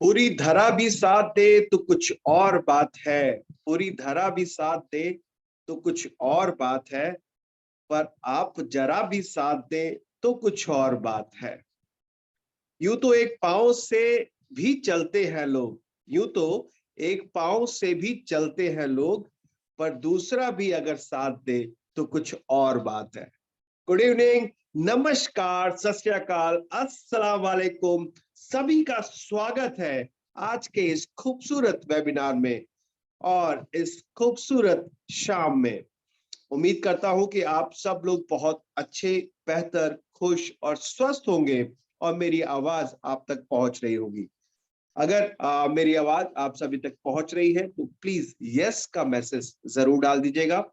पूरी धरा भी साथ दे तो कुछ और बात है। पूरी धरा भी साथ दे तो कुछ और बात है, पर आप जरा भी साथ दे तो कुछ और बात है। यूं तो एक पांव से भी चलते हैं लोग, यूं तो एक पांव से भी चलते हैं लोग, पर दूसरा भी अगर साथ दे तो कुछ और बात है। गुड इवनिंग, नमस्कार, सत श्री अकाल, अस्सलाम वालेकुम। सभी का स्वागत है आज के इस खूबसूरत वेबिनार में और इस खूबसूरत शाम में। उम्मीद करता हूं कि आप सब लोग बहुत अच्छे, बेहतर, खुश और स्वस्थ होंगे और मेरी आवाज आप तक पहुंच रही होगी। अगर मेरी आवाज आप सभी तक पहुंच रही है तो प्लीज यस का मैसेज जरूर डाल दीजिएगा।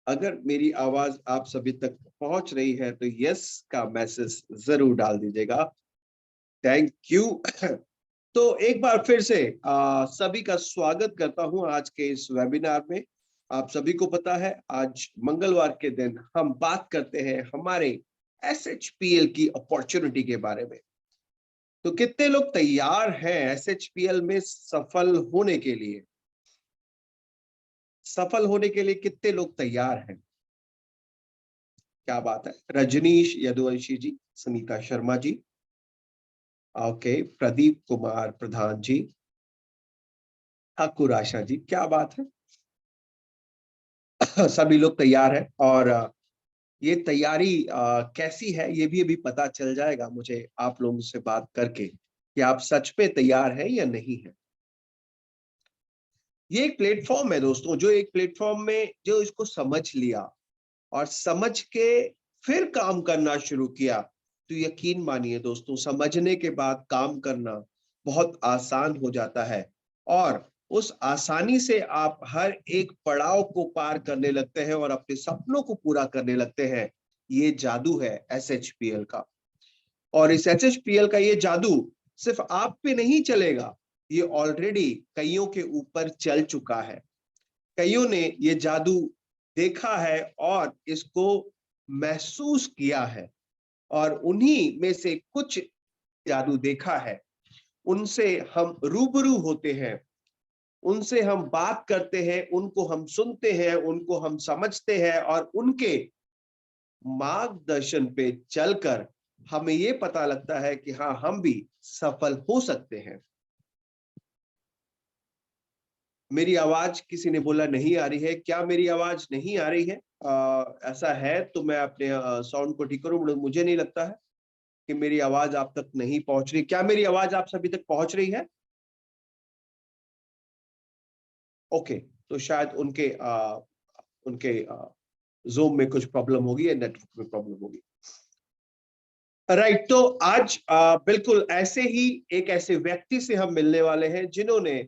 अगर मेरी आवाज आप सभी तक पहुंच रही है तो यस का मैसेज जरूर डाल दीजिएगा। Thank you. तो एक बार फिर से सभी का स्वागत करता हूं आज के इस वेबिनार में। आप सभी को पता है आज मंगलवार के दिन हम बात करते हैं हमारे एसएचपीएल की अपॉर्चुनिटी के बारे में। तो कितने लोग तैयार हैं एसएचपीएल में सफल होने के लिए? सफल होने के लिए कितने लोग तैयार हैं? क्या बात है। रजनीश यदुवंशी जी, सुनीता शर्मा जी, ओके, प्रदीप कुमार प्रधान जी, ठाकुर आशा जी, क्या बात है। सभी लोग तैयार हैं और ये तैयारी कैसी है ये भी अभी पता चल जाएगा मुझे आप लोगों से बात करके कि आप सच में तैयार हैं या नहीं है। ये एक प्लेटफॉर्म है दोस्तों, जो एक प्लेटफॉर्म में जो इसको समझ लिया और समझ के फिर काम करना शुरू किया तो यकीन मानिए दोस्तों, समझने के बाद काम करना बहुत आसान हो जाता है और उस आसानी से आप हर एक पड़ाव को पार करने लगते हैं और अपने सपनों को पूरा करने लगते हैं। ये जादू है एसएचपीएल का। और इस एसएचपीएल का ये जादू सिर्फ आप पे नहीं चलेगा, ये ऑलरेडी कईयों के ऊपर चल चुका है। कईयों ने ये जादू देखा है और इसको महसूस किया है और उन्हीं में से कुछ जादू देखा है, उनसे हम रूबरू होते हैं, उनसे हम बात करते हैं, उनको हम सुनते हैं, उनको हम समझते हैं और उनके मार्गदर्शन पे चलकर हमें ये पता लगता है कि हाँ, हम भी सफल हो सकते हैं। मेरी आवाज किसी ने बोला नहीं आ रही है, क्या मेरी आवाज नहीं आ रही है? ऐसा है तो मैं अपने साउंड को ठीक करूं। मुझे नहीं लगता है कि मेरी आवाज आप तक नहीं पहुंच रही। क्या मेरी आवाज आप सभी तक पहुंच रही है? ओके, तो शायद उनके जूम में कुछ प्रॉब्लम होगी या नेटवर्क में प्रॉब्लम होगी। राइट, तो आज बिल्कुल ऐसे ही एक ऐसे व्यक्ति से हम मिलने वाले हैं जिन्होंने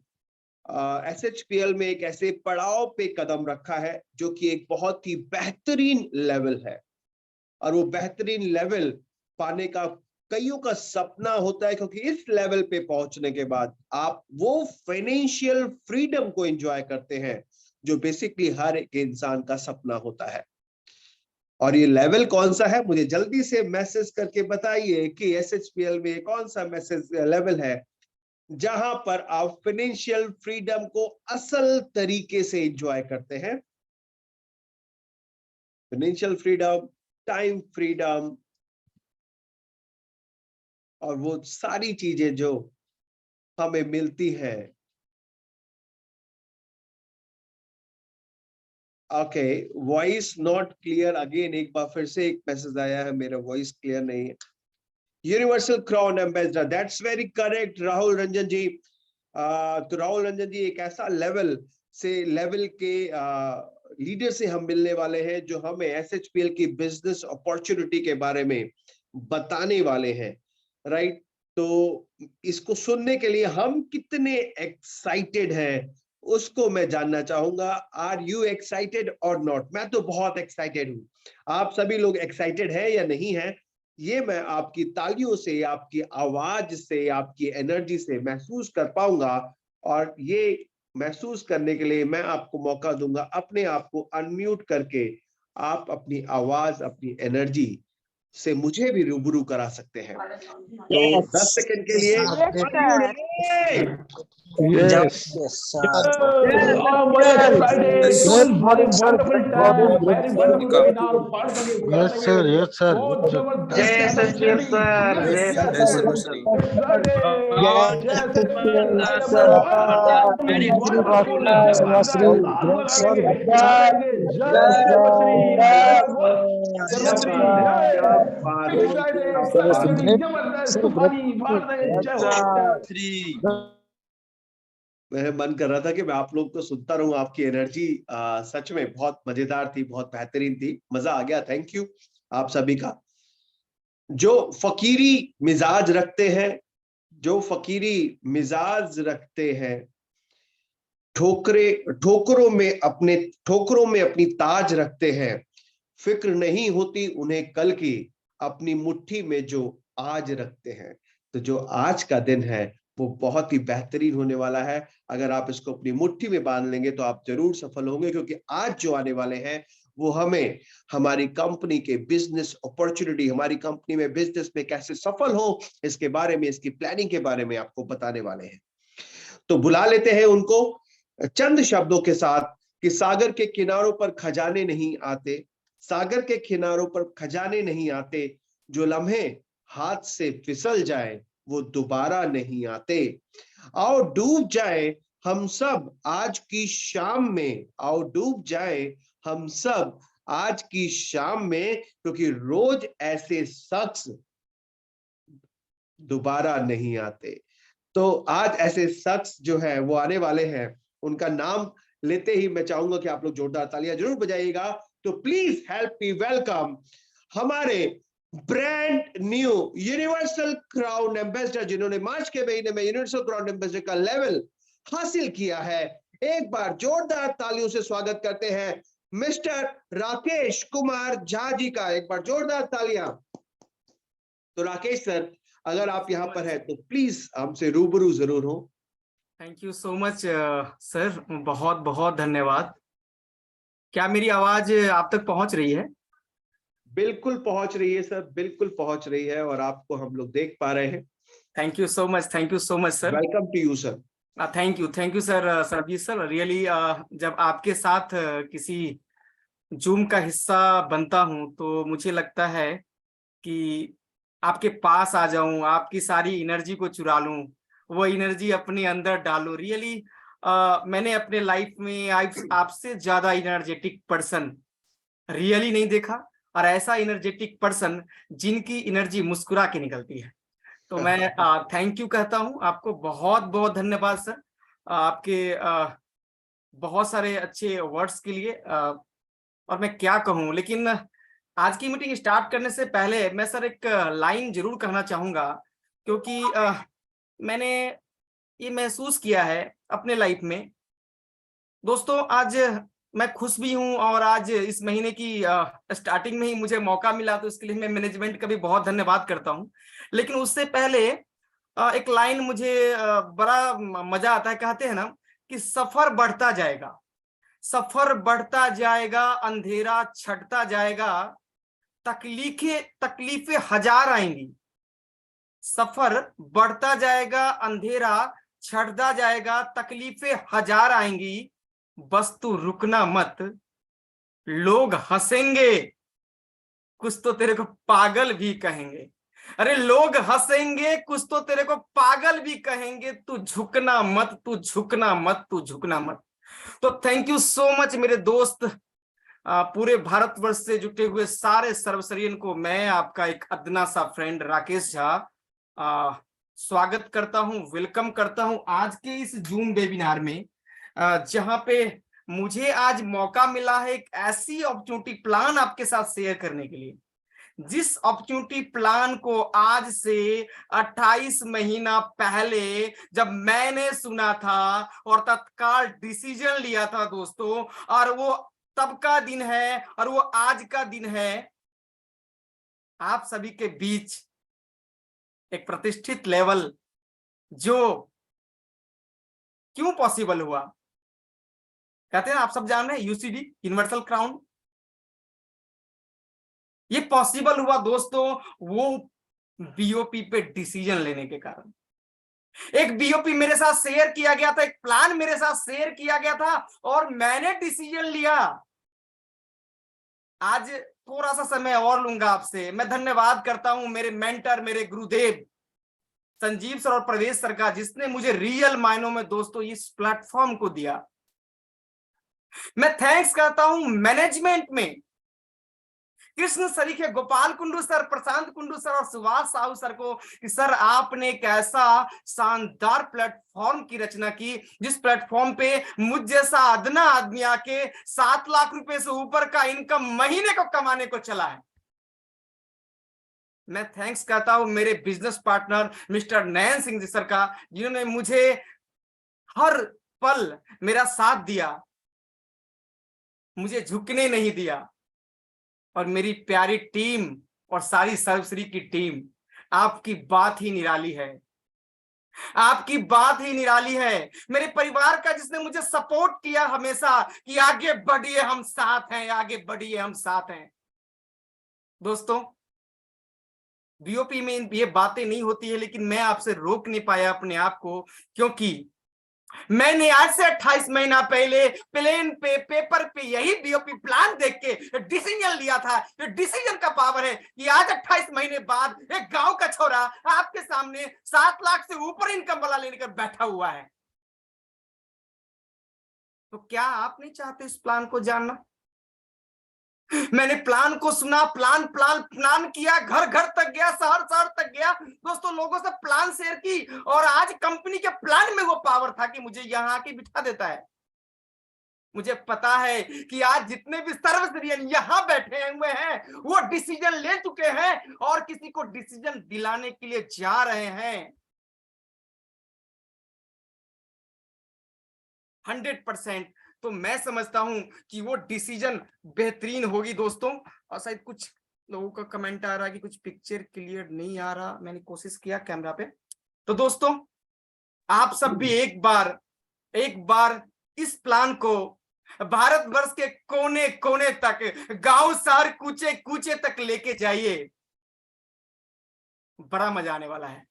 एसएचपीएल में एक ऐसे पड़ाव पे कदम रखा है जो कि एक बहुत ही बेहतरीन लेवल है और वो बेहतरीन लेवल पाने का कईयों का सपना होता है, क्योंकि इस लेवल पे पहुंचने के बाद आप वो फाइनेंशियल फ्रीडम को एंजॉय करते हैं जो बेसिकली हर एक इंसान का सपना होता है। और ये लेवल कौन सा है, मुझे जल्दी से मैसेज करके बताइए कि एसएचपीएल में कौन सा मैसेज लेवल है जहां पर आप फाइनेंशियल फ्रीडम को असल तरीके से एंजॉय करते हैं। फाइनेंशियल फ्रीडम, टाइम फ्रीडम और वो सारी चीजें जो हमें मिलती है। Okay, voice not clear again, एक बार फिर से एक मैसेज आया है, मेरा वॉइस क्लियर नहीं है। Universal crown ambassador, that's very correct Rahul Ranjan ji. तो राहुल रंजन जी, एक ऐसा लेवल के लीडर से हम मिलने वाले हैं जो हमें एसएचपीएल की बिजनेस अपॉर्चुनिटी के बारे में बताने वाले हैं। राइट, तो इसको सुनने के लिए हम कितने एक्साइटेड हैं उसको मैं जानना चाहूंगा। आर यू एक्साइटेड और नॉट? मैं तो बहुत एक्साइटेड हूं। आप सभी लोग एक्साइटेड हैं या नहीं है? ये मैं आपकी तालियों से, आपकी आवाज से, आपकी एनर्जी से महसूस कर पाऊंगा और ये महसूस करने के लिए मैं आपको मौका दूंगा अपने आप को अनम्यूट करके आप अपनी आवाज, अपनी एनर्जी से मुझे भी रूबरू करा सकते हैं। तो 10 सेकंड के लिए Yes. Oh, what a Friday! Great Very morning, sir. wonderful Great morning. time, Great very morning. wonderful webinar part में Yes, sir. Yes, sir. बहुत Yes, जबरदस्त जय सचिव सर, जय सचिव सर। Friday, जैसे sir. Great, sir. क्या बात है, क्या बात है। जबरदस्त तूफानी मेरा मन कर रहा था कि मैं आप लोग को सुनता रहूं। आपकी एनर्जी सच में बहुत मजेदार थी, बहुत बेहतरीन थी, मजा आ गया। थैंक यू आप सभी का। जो फकीरी मिजाज रखते हैं, जो फकीरी मिजाज रखते हैं, ठोकरों में अपनी ताज रखते हैं, फिक्र नहीं होती उन्हें कल की, अपनी मुट्ठी में जो आज रखते हैं। तो जो आज का दिन है वो बहुत ही बेहतरीन होने वाला है। अगर आप इसको अपनी मुट्ठी में बांध लेंगे तो आप जरूर सफल होंगे, क्योंकि आज जो आने वाले हैं वो हमें हमारी कंपनी के बिजनेस अपॉर्चुनिटी, हमारी कंपनी में बिजनेस में कैसे सफल हो, इसके बारे में, इसकी प्लानिंग के बारे में आपको बताने वाले हैं। तो बुला लेते हैं उनको चंद शब्दों के साथ कि सागर के किनारों पर खजाने नहीं आते, सागर के किनारों पर खजाने नहीं आते, जो लम्हे हाथ से फिसल जाए वो दोबारा नहीं आते। आओ डूब जाए हम सब आज की शाम में, आओ डूब जाए हम सब आज की शाम में, क्योंकि रोज ऐसे शख्स दोबारा नहीं आते। तो आज ऐसे शख्स जो है वो आने वाले हैं। उनका नाम लेते ही मैं चाहूंगा कि आप लोग जोरदार तालियां जरूर बजाइएगा। तो प्लीज हेल्प मी वेलकम हमारे brand new universal crown ambassador, जिन्होंने मार्च के महीने में यूनिवर्सल क्राउन एम्बेसडर का लेवल हासिल किया है। एक बार जोरदार तालियों से स्वागत करते हैं मिस्टर राकेश कुमार झा जी का। एक बार जोरदार तालियां। तो राकेश सर, अगर आप यहाँ पर हैं तो प्लीज हमसे रूबरू जरूर हो। Thank you so much sir, बहुत बहुत धन्यवाद। क्या मेरी आवाज आप तक पहुंच रही है? बिल्कुल पहुंच रही है सर, बिल्कुल पहुंच रही है, और आपको हम लोग देख पा रहे हैं। Thank you so much, thank you so much sir. Welcome to you sir. Thank you sir, Sarabjit sir. Really जब आपके साथ किसी जूम का हिस्सा बनता हूं तो मुझे लगता है कि आपके पास आ जाऊं, आपकी सारी एनर्जी को चुरा लूं, वो एनर्जी अपने अंदर डालूं। रियली मैंने अपने लाइफ में आपसे ज्यादा एनर्जेटिक पर्सन रियली नहीं देखा, और ऐसा एनर्जेटिक पर्सन जिनकी एनर्जी मुस्कुरा के निकलती है। तो मैं थैंक यू कहता हूं आपको, बहुत बहुत धन्यवाद सर आपके बहुत सारे अच्छे वर्ड्स के लिए। और मैं क्या कहूं, लेकिन आज की मीटिंग स्टार्ट करने से पहले मैं सर एक लाइन जरूर कहना चाहूंगा, क्योंकि मैंने ये महसूस किया है अपने लाइफ में। दोस्तों, आज मैं खुश भी हूं, और आज इस महीने की स्टार्टिंग में ही मुझे मौका मिला, तो इसके लिए मैं मैनेजमेंट का भी बहुत धन्यवाद करता हूं। लेकिन उससे पहले एक लाइन मुझे बड़ा मजा आता है। कहते हैं ना कि सफर बढ़ता जाएगा, सफर बढ़ता जाएगा, अंधेरा छटता जाएगा, तकलीफें हजार आएंगी। सफर बढ़ता जाएगा, अंधेरा छटता जाएगा, तकलीफें हजार आएंगी, बस तू रुकना मत, लोग हंसेंगे, कुछ तो तेरे को पागल भी कहेंगे। अरे लोग हंसेंगे, कुछ तो तेरे को पागल भी कहेंगे, तू झुकना मत, तू झुकना मत, तू झुकना मत। तो थैंक यू सो मच मेरे दोस्त, पूरे भारतवर्ष से जुटे हुए सारे सर्वसरियन को मैं आपका एक अदना सा फ्रेंड राकेश झा स्वागत करता हूं, वेलकम करता हूं आज के इस जूम वेबिनार में, जहां पे मुझे आज मौका मिला है एक ऐसी अपॉर्चुनिटी प्लान आपके साथ शेयर करने के लिए, जिस अपॉर्चुनिटी प्लान को आज से 28 महीना पहले जब मैंने सुना था और तत्काल डिसीजन लिया था दोस्तों, और वो तब का दिन है और वो आज का दिन है। आप सभी के बीच एक प्रतिष्ठित लेवल जो क्यों पॉसिबल हुआ, कहते हैं आप सब जान रहे हैं यूसीडी, यूनिवर्सल क्राउन। ये पॉसिबल हुआ दोस्तों वो बीओपी पे डिसीजन लेने के कारण। एक बीओपी मेरे साथ शेयर किया गया था, एक प्लान मेरे साथ शेयर किया गया था और मैंने डिसीजन लिया। आज थोड़ा सा समय और लूंगा आपसे। मैं धन्यवाद करता हूं मेरे मेंटर, मेरे गुरुदेव संजीव सर और प्रवेश सर का, जिसने मुझे रियल मायनों में दोस्तों इस प्लेटफॉर्म को दिया। मैं थैंक्स करता हूं मैनेजमेंट में कृष्ण सरीखे, गोपाल कुंडू सर, प्रशांत कुंडू सर और सुभाष साहू सर को कि सर आपने एक ऐसा शानदार प्लेटफॉर्म की रचना की जिस प्लेटफॉर्म पे मुझ जैसा अदना आदमी आके 7 लाख रुपए से ऊपर का इनकम महीने को कमाने को चला है। मैं थैंक्स करता हूं मेरे बिजनेस पार्टनर मिस्टर नयन सिंह जी सर का, जिन्होंने मुझे हर पल मेरा साथ दिया, मुझे झुकने नहीं दिया। और मेरी प्यारी टीम और सारी सर्वश्री की टीम, आपकी बात ही निराली है, आपकी बात ही निराली है। मेरे परिवार का जिसने मुझे सपोर्ट किया हमेशा कि आगे बढ़िए हम साथ हैं, आगे बढ़िए हम साथ हैं। दोस्तों बीओपी में ये बातें नहीं होती है, लेकिन मैं आपसे रोक नहीं पाया अपने आप को, क्योंकि मैंने आज से 28 महीना पहले प्लेन पे पेपर पे यही बीओपी प्लान देख के डिसीजन लिया था। ये डिसीजन का पावर है कि आज 28 महीने बाद एक गांव का छोरा आपके सामने 7 लाख से ऊपर इनकम वाला लेकर बैठा हुआ है। तो क्या आप नहीं चाहते इस प्लान को जानना? मैंने प्लान को सुना, प्लान किया, घर घर तक गया, शहर शहर तक गया, दोस्तों लोगों से प्लान शेयर की, और आज कंपनी के प्लान में वो पावर था कि मुझे यहां आके बिठा देता है। मुझे पता है कि आज जितने भी सर्वश्रेयन यहां बैठे हुए हैं वो डिसीजन ले चुके हैं और किसी को डिसीजन दिलाने के लिए जा रहे हैं। 100%। तो मैं समझता हूं कि वो डिसीजन बेहतरीन होगी दोस्तों। और शायद कुछ लोगों का कमेंट आ रहा है कि कुछ पिक्चर क्लियर नहीं आ रहा, मैंने कोशिश किया कैमरा पे। तो दोस्तों आप सब भी एक बार इस प्लान को भारतवर्ष के कोने कोने तक, गांव शहर कूचे कूचे तक लेके जाइए, बड़ा मजा आने वाला है।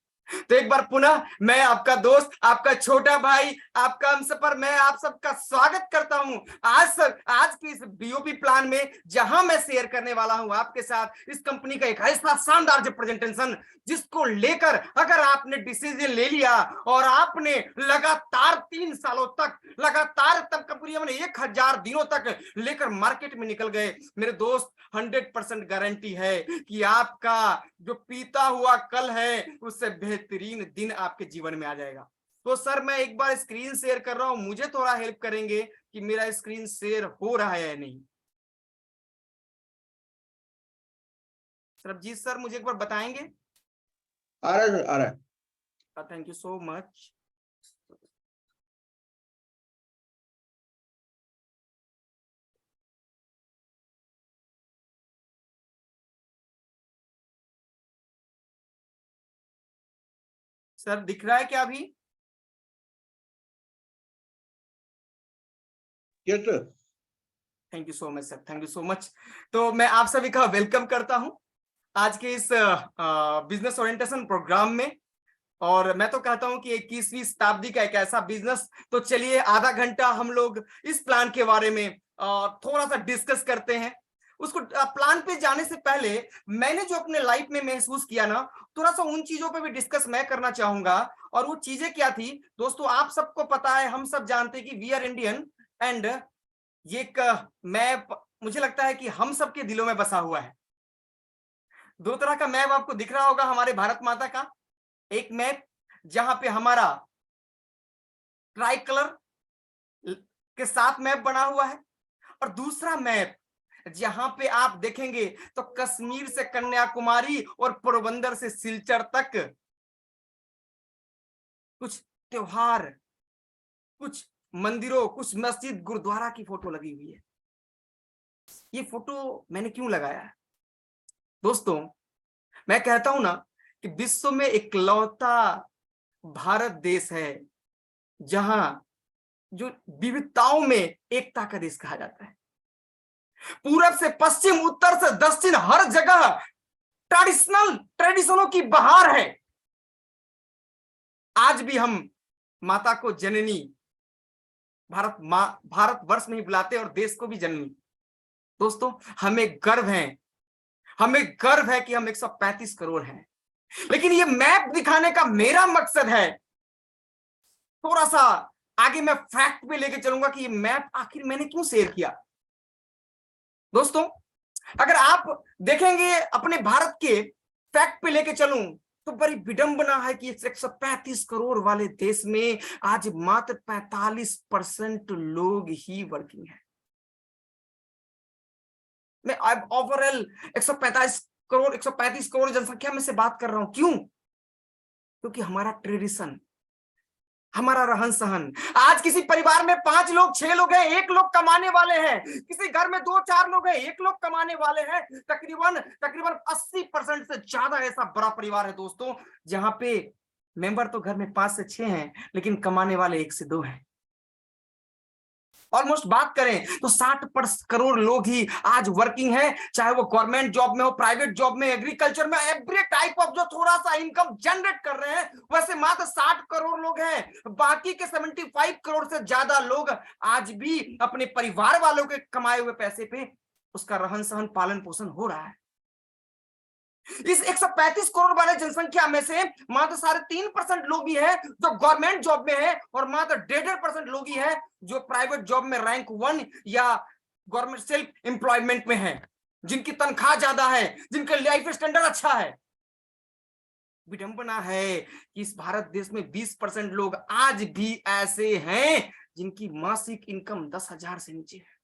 तो एक बार पुनः मैं आपका दोस्त, आपका छोटा भाई, आपका हमसफर, मैं आप सबका स्वागत करता हूं आज की इस बीओपी प्लान में, जहां मैं शेयर करने वाला हूं आपके साथ इस कंपनी का एक ऐसा शानदार प्रेजेंटेशन, जिसको लेकर अगर आपने डिसीजन ले लिया और आपने लगातार 3 सालों तक लगातार तब कंपनी में 1000 दिनों तक लेकर मार्केट में निकल गए, मेरे दोस्त 100% गारंटी है कि आपका जो बीता हुआ कल है उससे बेहतरीन दिन आपके जीवन में आ जाएगा। तो सर मैं एक बार स्क्रीन शेयर कर रहा हूं, मुझे थोड़ा हेल्प करेंगे कि मेरा स्क्रीन शेयर हो रहा है या नहीं। सरबजीत सर मुझे एक बार बताएंगे? आ रहा है। Thank you so much. Sir दिख रहा है क्या अभी? Yes sir. Thank you so much sir, thank you so much. तो मैं आप सभी का वेलकम करता हूं आज के इस बिजनेस ओरिएंटेशन प्रोग्राम में। और मैं तो कहता हूं कि 21वीं शताब्दी का एक ऐसा बिजनेस, तो चलिए आधा घंटा हम लोग इस प्लान के बारे में थोड़ा सा डिस्कस करते हैं। उसको प्लान पे जाने से पहले मैंने जो अपने लाइफ में महसूस किया ना, थोड़ा सा उन चीजों पे भी डिस्कस मैं करना चाहूंगा। और वो चीजें क्या थी दोस्तों, आप सबको पता है, हम सब जानते हैं कि वी आर इंडियन, एंड ये एक मैप मुझे लगता है कि हम सबके दिलों में बसा हुआ है। 2 तरह का मैप आपको दिख रहा होगा हमारे भारत माता का। एक मैप जहां पे हमारा ट्राई कलर के साथ मैप बना हुआ है, और दूसरा मैप जहां पे आप देखेंगे तो कश्मीर से कन्याकुमारी और पोरबंदर से सिलचर तक कुछ त्योहार, कुछ मंदिरों, कुछ मस्जिद, गुरुद्वारा की फोटो लगी हुई है। ये फोटो मैंने क्यों लगाया है दोस्तों? मैं कहता हूं ना कि विश्व में इकलौता भारत देश है जहां जो विविधताओं में एकता का देश कहा जाता है। पूरब से पश्चिम, उत्तर से दक्षिण, हर जगह ट्रेडिशनों की बहार है। आज भी हम माता को जननी, भारत वर्ष नहीं बुलाते और देश को भी जननी। दोस्तों, हमें गर्व है कि हम 135 करोड़ हैं। लेकिन ये मैप दिखाने का मेरा मकसद है, थोड़ा सा आगे मैं फैक्ट पे लेके चलूंगा कि ये मैप आखिर मैंने क्यों शेयर किया। दोस्तों, अगर आप देखेंगे अपने भारत के फैक्ट पे लेके चलूं तो बड़ी विडंबना है कि 135 करोड़ वाले देश में आज मात्र 45% लोग ही वर्किंग है। मैं ओवरऑल 135 करोड़ जनसंख्या में से बात कर रहा हूं। क्यों? क्योंकि हमारा ट्रेडिशन, हमारा रहन सहन, आज किसी परिवार में 5 लोग 6 लोग हैं, 1 लोग कमाने वाले हैं, किसी घर में 2-4 लोग हैं, 1 लोग कमाने वाले हैं। तकरीबन 80% से ज्यादा ऐसा बड़ा परिवार है दोस्तों, जहां पे मेंबर तो घर में 5 से 6 हैं, लेकिन कमाने वाले 1 से 2 हैं। ऑलमोस्ट बात करें तो 60 करोड़ लोग ही आज वर्किंग है, चाहे वो गवर्नमेंट जॉब में हो, प्राइवेट जॉब में, एग्रीकल्चर में, एवरी टाइप ऑफ जो थोड़ा सा इनकम जनरेट कर रहे हैं, वैसे मात्र 60 करोड़ लोग हैं। बाकी के 75 करोड़ से ज्यादा लोग आज भी अपने परिवार वालों के कमाए हुए पैसे पे उसका रहन सहन, पालन पोषण हो रहा है। इस 135 करोड़ वाले जनसंख्या में से मात्र 3.5% लोग ही हैं जो गवर्नमेंट जॉब में है, और मात्र 1.5% लोग ही हैं जो प्राइवेट जॉब में रैंक 1 या गवर्नमेंट सेल्फ एम्प्लॉयमेंट में है, जिनकी तनख्वाह ज्यादा है, जिनका लाइफ स्टैंडर्ड अच्छा है। विडंबना है कि इस भारत देश में 20% लोग आज भी ऐसे हैं जिनकी मासिक इनकम 10,000 से नीचे है।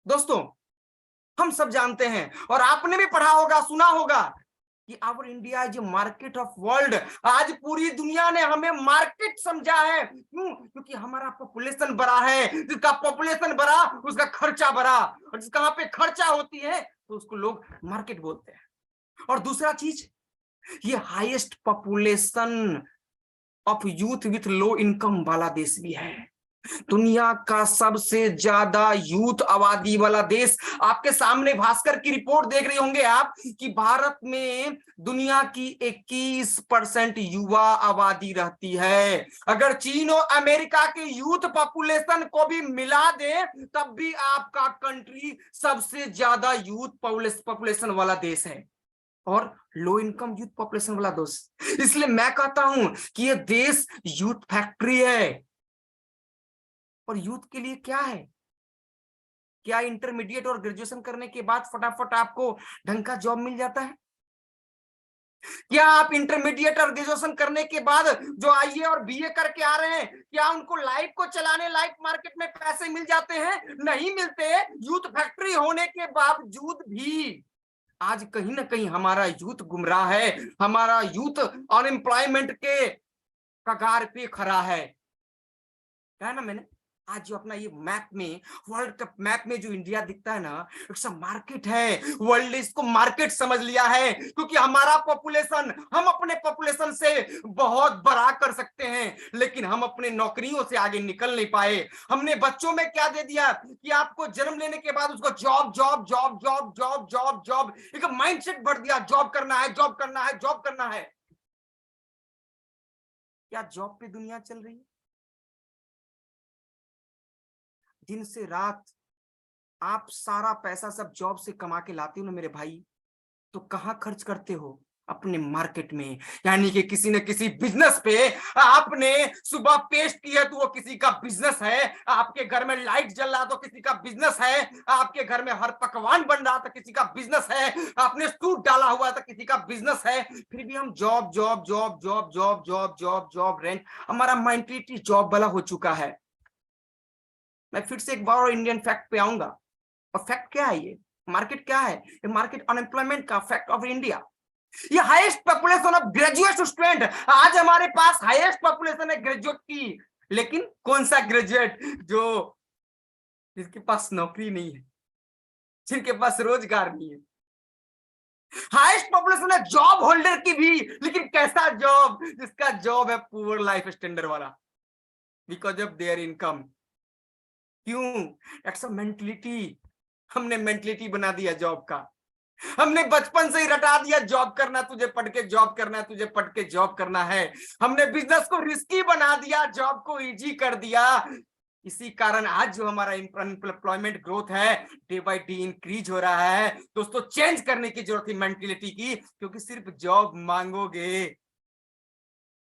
दोस्तों, हम सब जानते हैं और आपने भी पढ़ा होगा, सुना होगा कि our India is market of world. आज पूरी दुनिया ने हमें मार्केट समझा है। क्यों? क्योंकि हमारा पॉपुलेशन बड़ा है, जिसका पॉपुलेशन बड़ा उसका खर्चा बड़ा, और जिसका वहां पे खर्चा होती है तो उसको लोग मार्केट बोलते हैं। और दूसरा चीज, ये highest population of youth with low income वाला देश भी है। दुनिया का सबसे ज्यादा यूथ आबादी वाला देश। आपके सामने भास्कर की रिपोर्ट देख रहे होंगे आप कि भारत में दुनिया की 21% युवा आबादी रहती है। अगर चीन और अमेरिका के यूथ पॉपुलेशन को भी मिला दे तब भी आपका कंट्री सबसे ज्यादा यूथ पॉपुलेशन वाला देश है, और लो इनकम यूथ पॉपुलेशन वाला देश। इसलिए मैं कहता हूं कि यह देश यूथ फैक्ट्री है। और यूथ के लिए क्या है? क्या इंटरमीडिएट और ग्रेजुएशन करने के बाद फटाफट आपको ढंग का जॉब मिल जाता है? क्या आप इंटरमीडिएट और ग्रेजुएशन करने के बाद जो आईए और बीए करके आ रहे हैं, क्या उनको लाइफ को चलाने लाइफ मार्केट में पैसे मिल जाते हैं? नहीं मिलते। यूथ फैक्ट्री होने के बावजूद भी आज कहीं ना कहीं हमारा यूथ गुमराह है, हमारा यूथ अनएम्प्लॉयमेंट के कगार पे खड़ा है। क्या ना मैंने आज जो अपना ये मैप में, वर्ल्ड कप मैप में जो इंडिया दिखता है ना, इट्स अ मार्केट है। वर्ल्ड इसको मार्केट समझ लिया है, क्योंकि हमारा पॉपुलेशन, हम अपने पॉपुलेशन से बहुत बड़ा कर सकते हैं, लेकिन हम अपने नौकरियों से आगे निकल नहीं पाए। हमने बच्चों में क्या दे दिया कि आपको जन्म लेने के बाद उसको job job job job job job job, एक माइंडसेट भर दिया, जॉब करना है, जॉब करना है, जॉब करना है। क्या जॉब पे दुनिया चल रही है? दिन से रात आप सारा पैसा सब जॉब से कमा के लाते हो ना मेरे भाई, तो कहां खर्च करते हो? अपने मार्केट में, यानी कि किसी न किसी बिजनेस पे। आपने सुबह पेस्ट किया तो वो किसी का बिजनेस है, आपके घर में लाइट जल रहा तो किसी का बिजनेस है, आपके घर में हर पकवान बन रहा था किसी का बिजनेस है, आपने सूट डाला हुआ था किसी का बिजनेस है। फिर भी हम job job job job job job job job rent, हमारा मेंटालिटी जॉब वाला हो चुका है। मैं फिर से एक बार और इंडियन फैक्ट पे आऊंगा। और फैक्ट क्या है? ये मार्केट क्या है? ये मार्केट अनएम्प्लॉयमेंट का फैक्ट ऑफ इंडिया। ये highest population of graduate student. आज हमारे पास हाईएस्ट पॉपुलेशन है ग्रेजुएट की, लेकिन कौन सा ग्रेजुएट? जो जिसके पास नौकरी नहीं है, जिनके पास रोजगार नहीं है। हाईएस्ट पॉपुलेशन है जॉब होल्डर की भी, लेकिन कैसा जॉब? जिसका जॉब है पुअर लाइफ स्टैंडर्ड वाला, बिकॉज ऑफ देयर इनकम। क्यों? It's a mentality. हमने मेंटलिटी बना दिया जॉब का। हमने बचपन से ही रटा दिया जॉब करना, तुझे पढ़ के जॉब करना है, तुझे पढ़ के जॉब करना है। हमने बिजनेस को रिस्की बना दिया, जॉब को इजी कर दिया। इसी कारण आज जो हमारा एम्प्लॉयमेंट ग्रोथ है डे बाय डे इंक्रीज हो रहा है। दोस्तों चेंज करने की जरूरत है मेंटलिटी की, क्योंकि सिर्फ जॉब मांगोगे,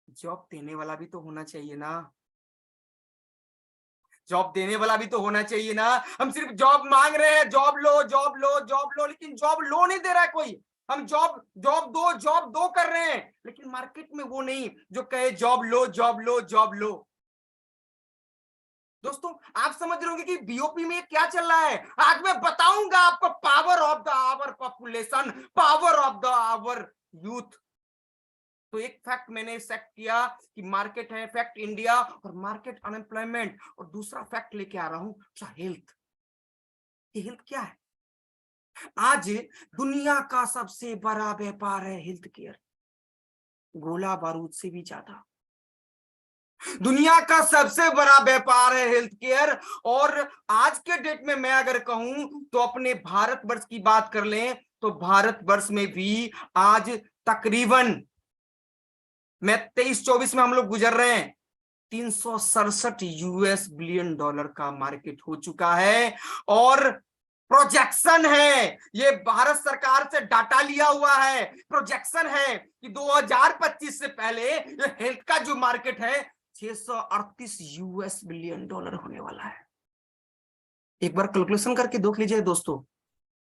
जॉब देने वाला भी तो होना चाहिए ना। जॉब देने वाला भी तो होना चाहिए ना। हम सिर्फ जॉब मांग रहे हैं, जॉब लो जॉब लो जॉब लो, लेकिन जॉब लो नहीं दे रहा है कोई। हम जॉब जॉब दो कर रहे हैं, लेकिन मार्केट में वो नहीं जो कहे जॉब लो जॉब लो जॉब लो। दोस्तों आप समझ रहे होंगे कि बीओपी में क्या चल रहा है। आज मैं बताऊंगा आपको power of the our population, power of the our youth. तो एक फैक्ट मैंने सेट किया कि मार्केट है फैक्ट इंडिया और मार्केट अनएम्प्लॉयमेंट, और दूसरा फैक्ट लेके आ रहा हूं हेल्थ। ये हेल्थ क्या है? आज दुनिया का सबसे बड़ा व्यापार है हेल्थ केयर, गोला बारूद से भी ज्यादा। दुनिया का सबसे बड़ा व्यापार है हेल्थ केयर। और आज के डेट में मैं अगर कहूं तो अपने भारतवर्ष की बात कर लें तो भारतवर्ष में भी आज तकरीबन, मैं 23-24 में हम लोग गुजर रहे हैं, 367 यूएस बिलियन डॉलर का मार्केट हो चुका है। और प्रोजेक्शन है, ये भारत सरकार से डाटा लिया हुआ है, प्रोजेक्शन है कि 2025 से पहले ये हेल्थ का जो मार्केट है 638 यूएस बिलियन डॉलर होने वाला है। एक बार कैलकुलेशन करके देख लीजिए दोस्तों,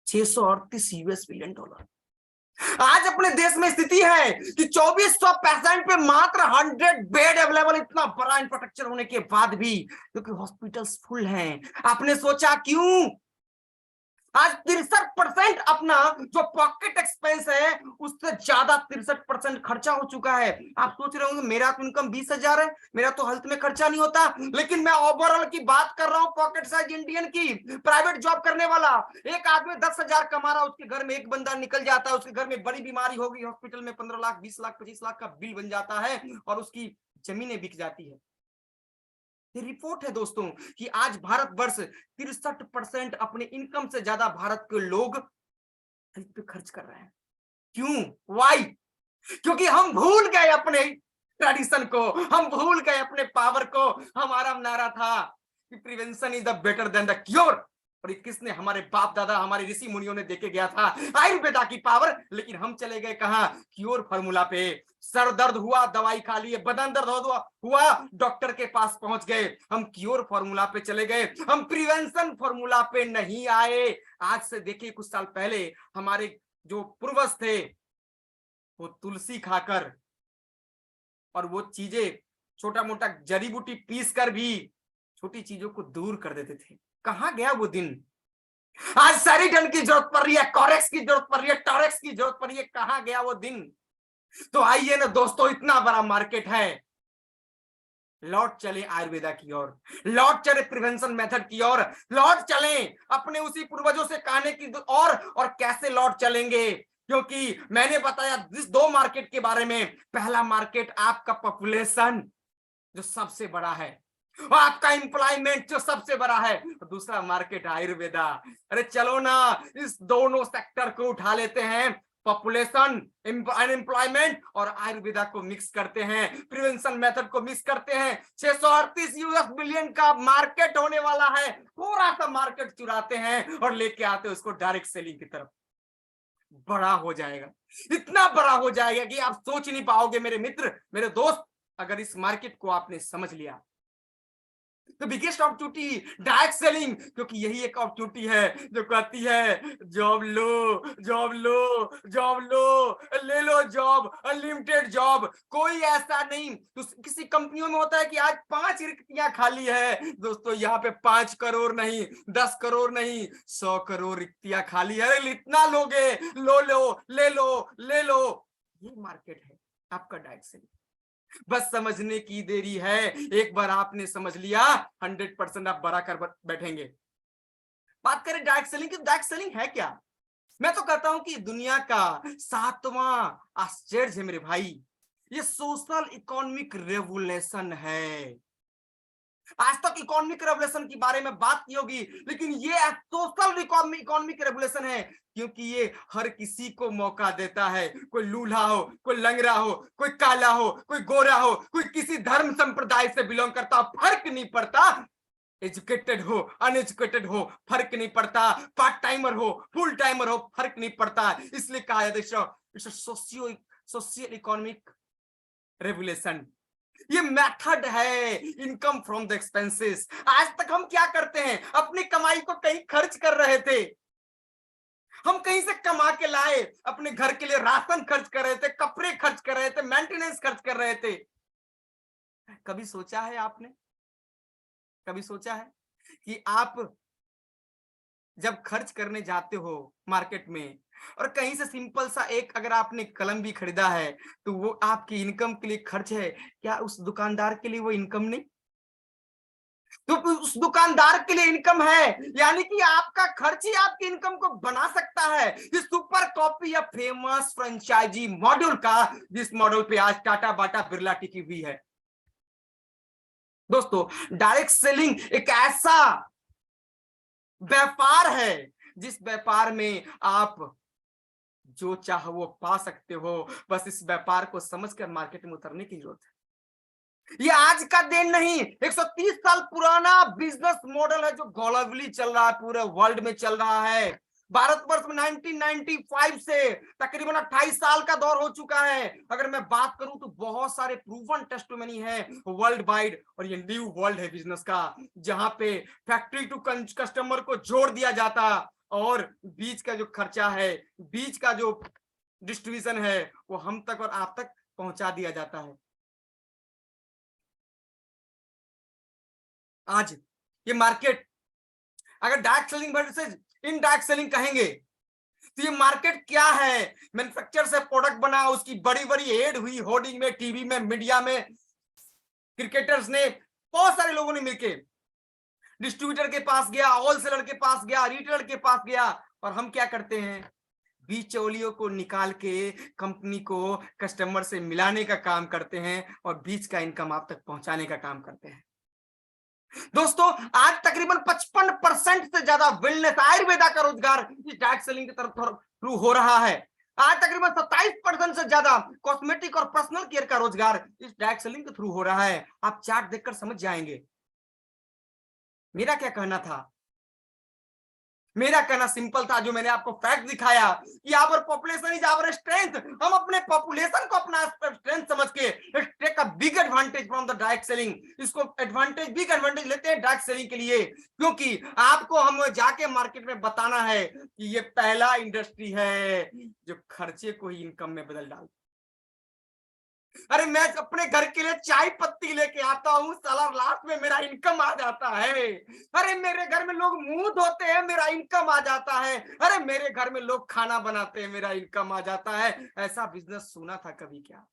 638 यूएस बिलियन डॉलर। आज अपने देश में स्थिति है कि 2400 पेशेंट पे मात्र 100 बेड अवेलेबल, इतना बड़ा इंफ्रास्ट्रक्चर होने के बाद भी, क्योंकि हॉस्पिटल्स फुल हैं। आपने सोचा क्यों? आज 63% अपना जो पॉकेट एक्सपेंस है उससे ज्यादा 63% खर्चा हो चुका है। आप सोच रहे होंगे मेरा तो इनकम 20,000 है, मेरा तो हेल्थ में खर्चा नहीं होता, लेकिन मैं ओवरऑल की बात कर रहा हूं, पॉकेट साइज इंडियन की। प्राइवेट जॉब करने वाला एक आदमी 10,000 कमा रहा, उसके घर में एक बंदा निकल जाता है, उसके घर में बड़ी बीमारी हो गई, हॉस्पिटल में 15 लाख 20 लाख 25 लाख का बिल बन जाता है और उसकी जमीनें बिक जाती है। ये रिपोर्ट है दोस्तों कि आज भारतवर्ष 63% अपने इनकम से ज्यादा भारत के लोग हेल्थ पे खर्च कर रहे हैं। क्यों? वाई? क्योंकि हम भूल गए अपने ट्रेडिशन को, हम भूल गए अपने पावर को। हमारा नारा था कि prevention is the better than the cure, और किसने? हमारे बाप दादा, हमारे ऋषि मुनियों ने देके गया था आयुर्वेदा की पावर। लेकिन हम चले गए कहां? क्योर फार्मूला पे। सर दर्द हुआ दवाई खा लिए, बदन दर्द हुआ डॉक्टर के पास पहुंच गए, हम क्योर फार्मूला पे चले गए, हम प्रिवेंशन फार्मूला पे नहीं आए। आज से देखिए कुछ साल पहले हमारे जो पूर्वज थे वो तुलसी खाकर और वो चीजें छोटा मोटा जड़ी बूटी पीस कर भी छोटी चीजों को दूर कर देते थे। कहां गया वो दिन? आज सेरिडन की जरूरत पड़ रही है, कॉरेक्स की जरूरत पड़ रही है, टॉरेक्स की जरूरत पड़ रही है, कहां गया वो दिन? तो आइए ना दोस्तों, इतना बड़ा मार्केट है, लौट चले आयुर्वेदा की ओर, लौट चले प्रिवेंशन मेथड की ओर, लौट चले अपने उसी पूर्वजों से कहने की और कैसे लौट चलेंगे? क्योंकि मैंने बताया इस दो मार्केट के बारे में। पहला मार्केट आपका पॉपुलेशन जो सबसे बड़ा है, और आपका एम्प्लॉयमेंट जो सबसे बड़ा है, और दूसरा मार्केट आयुर्वेदा। अरे चलो ना इस दोनों सेक्टर को उठा लेते हैं, पॉपुलेशन, अनएम्प्लॉयमेंट और आयुर्वेदा को मिक्स करते हैं, प्रिवेंशन मेथड को मिक्स करते हैं। 638 यूएस बिलियन का मार्केट होने वाला है, पूरा सा मार्केट चुराते हैं और लेके आते हैं उसको डायरेक्ट सेलिंग की तरफ। बड़ा हो जाएगा, इतना बड़ा हो जाएगा कि आप सोच नहीं पाओगे मेरे मित्र, मेरे दोस्त। अगर इस मार्केट को आपने समझ लिया तो बिगेस्ट अपॉर्चुनिटी डायरेक्ट सेलिंग, क्योंकि यही एक अपॉर्चुनिटी है जो कहती है जॉब लो जॉब लो जॉब लो, ले लो जॉब, अनलिमिटेड जॉब। कोई ऐसा नहीं, तो किसी कंपनियों में होता है कि आज 5 रिक्तियां खाली है। दोस्तों यहाँ पे 5 करोड़ नहीं, 10 करोड़ नहीं, 100 करोड़ रिक्तियां खाली है। इतना लोगे, लो ले लो। ये मार्केट है आपका डायरेक्ट सेलिंग। बस समझने की देरी है, एक बार आपने समझ लिया 100% आप बड़ा कर बैठेंगे। बात करें डायरेक्ट सेलिंग की, डायरेक्ट सेलिंग है क्या? मैं तो कहता हूं कि दुनिया का 7वां आश्चर्य है मेरे भाई, ये सोशल इकोनॉमिक रेवोल्यूशन है। आज तक इकोनॉमिक रेवोल्यूशन के बारे में बात की होगी, लेकिन ये सोशल इकोनॉमिक रेवोल्यूशन है, क्योंकि ये हर किसी को मौका देता है। कोई लूल्हा हो, कोई लंगड़ा हो, कोई काला हो, कोई गोरा हो, कोई किसी धर्म संप्रदाय से बिलोंग करता हो, फर्क नहीं पड़ता। एजुकेटेड हो, अनएजुकेटेड हो, फर्क नहीं पड़ता। पार्ट टाइमर हो, फुल टाइमर हो, फर्क नहीं पड़ता। इसलिए कहा जाता है सोशियल इकोनॉमिक रेवोल्यूशन। ये मेथड है इनकम फ्रॉम द एक्सपेंसेस। आज तक हम क्या करते हैं, अपनी कमाई को कहीं खर्च कर रहे थे, हम कहीं से कमा के लाए, अपने घर के लिए राशन खर्च कर रहे थे, कपड़े खर्च कर रहे थे, मेंटेनेंस खर्च कर रहे थे। कभी सोचा है आपने, कभी सोचा है कि आप जब खर्च करने जाते हो मार्केट में, और कहीं से सिंपल सा एक अगर आपने कलम भी खरीदा है, तो वो आपकी इनकम के लिए खर्च है, क्या उस दुकानदार के लिए वो इनकम नहीं? तो उस दुकानदार के लिए इनकम है, यानी कि आपका खर्च ही आपकी इनकम को बना सकता है। ये सुपर कॉपी या फेमस फ्रेंचाइजी मॉडल का, जिस मॉडल पे आज टाटा बाटा बिरला टिकी हुई है। दोस्तों, डायरेक्ट सेलिंग एक ऐसा व्यापार है जिस व्यापार में आप जो चाहो वो पा सकते हो। बस इस व्यापार को समझकर मार्केट में उतरने की जरूरत है। ये आज का दिन नहीं, 130 साल पुराना बिजनेस मॉडल है जो ग्लोबली चल रहा है, पूरे वर्ल्ड में चल रहा है। भारतवर्ष में 1995 से तकरीबन 28 साल का दौर हो चुका है। अगर मैं बात करूं तो बहुत सारे प्रूवन टेस्टिमनी है वर्ल्ड वाइड, और ये न्यू वर्ल्ड है बिजनेस का, जहां पे फैक्ट्री टू कस्टमर को जोड़ दिया जाता, और बीच का जो खर्चा है, बीच का जो डिस्ट्रीब्यूशन है, वो हम तक और आप तक पहुंचा दिया जाता है। आज ये मार्केट अगर direct selling versus indirect selling कहेंगे तो ये मार्केट क्या है? मैन्युफैक्चर से प्रोडक्ट बना, उसकी बड़ी बड़ी एड हुई होर्डिंग में, टीवी में, मीडिया में, क्रिकेटर्स ने, बहुत सारे लोगों ने मिलके डिस्ट्रीब्यूटर के पास गया, होलसेलर के पास गया, रिटेलर के पास गया, और हम क्या करते हैं? बिचौलियों को निकाल के कंपनी को कस्टमर से मिलाने का काम करते हैं, और बीच का इनकम आप तक पहुंचाने का काम करते हैं। दोस्तों, आज तकरीबन 55% से ज्यादा वेलनेस आयुर्वेदा का रोजगार इस डायरेक्ट सेलिंग की तरफ थ्रू हो रहा है। आज तकरीबन 27% से ज्यादा कॉस्मेटिक और पर्सनल केयर का रोजगार इस डायरेक्ट सेलिंग के थ्रू हो रहा है। आप चार्ट देखकर समझ जाएंगे। मेरा क्या कहना था? मेरा कहना सिंपल था, जो मैंने आपको फैक्ट दिखाया कि our population is our strength. हम अपने पॉपुलेशन को अपना स्ट्रेंथ समझ के take a big advantage from the direct selling. इसको बिग एडवांटेज लेते हैं डायरेक्ट सेलिंग के लिए, क्योंकि आपको हम जाके मार्केट में बताना है कि ये पहला इंडस्ट्री है जो खर्चे को ही इनकम में बदल डाल। अरे मैं अपने घर के लिए चाय पत्ती लेके आता हूँ, साला लास्ट में मेरा इनकम आ जाता है। अरे मेरे घर में लोग मुंह धोते हैं, मेरा इनकम आ जाता है। अरे मेरे घर में लोग खाना बनाते हैं, मेरा इनकम आ जाता है। ऐसा बिजनेस सुना था कभी? क्या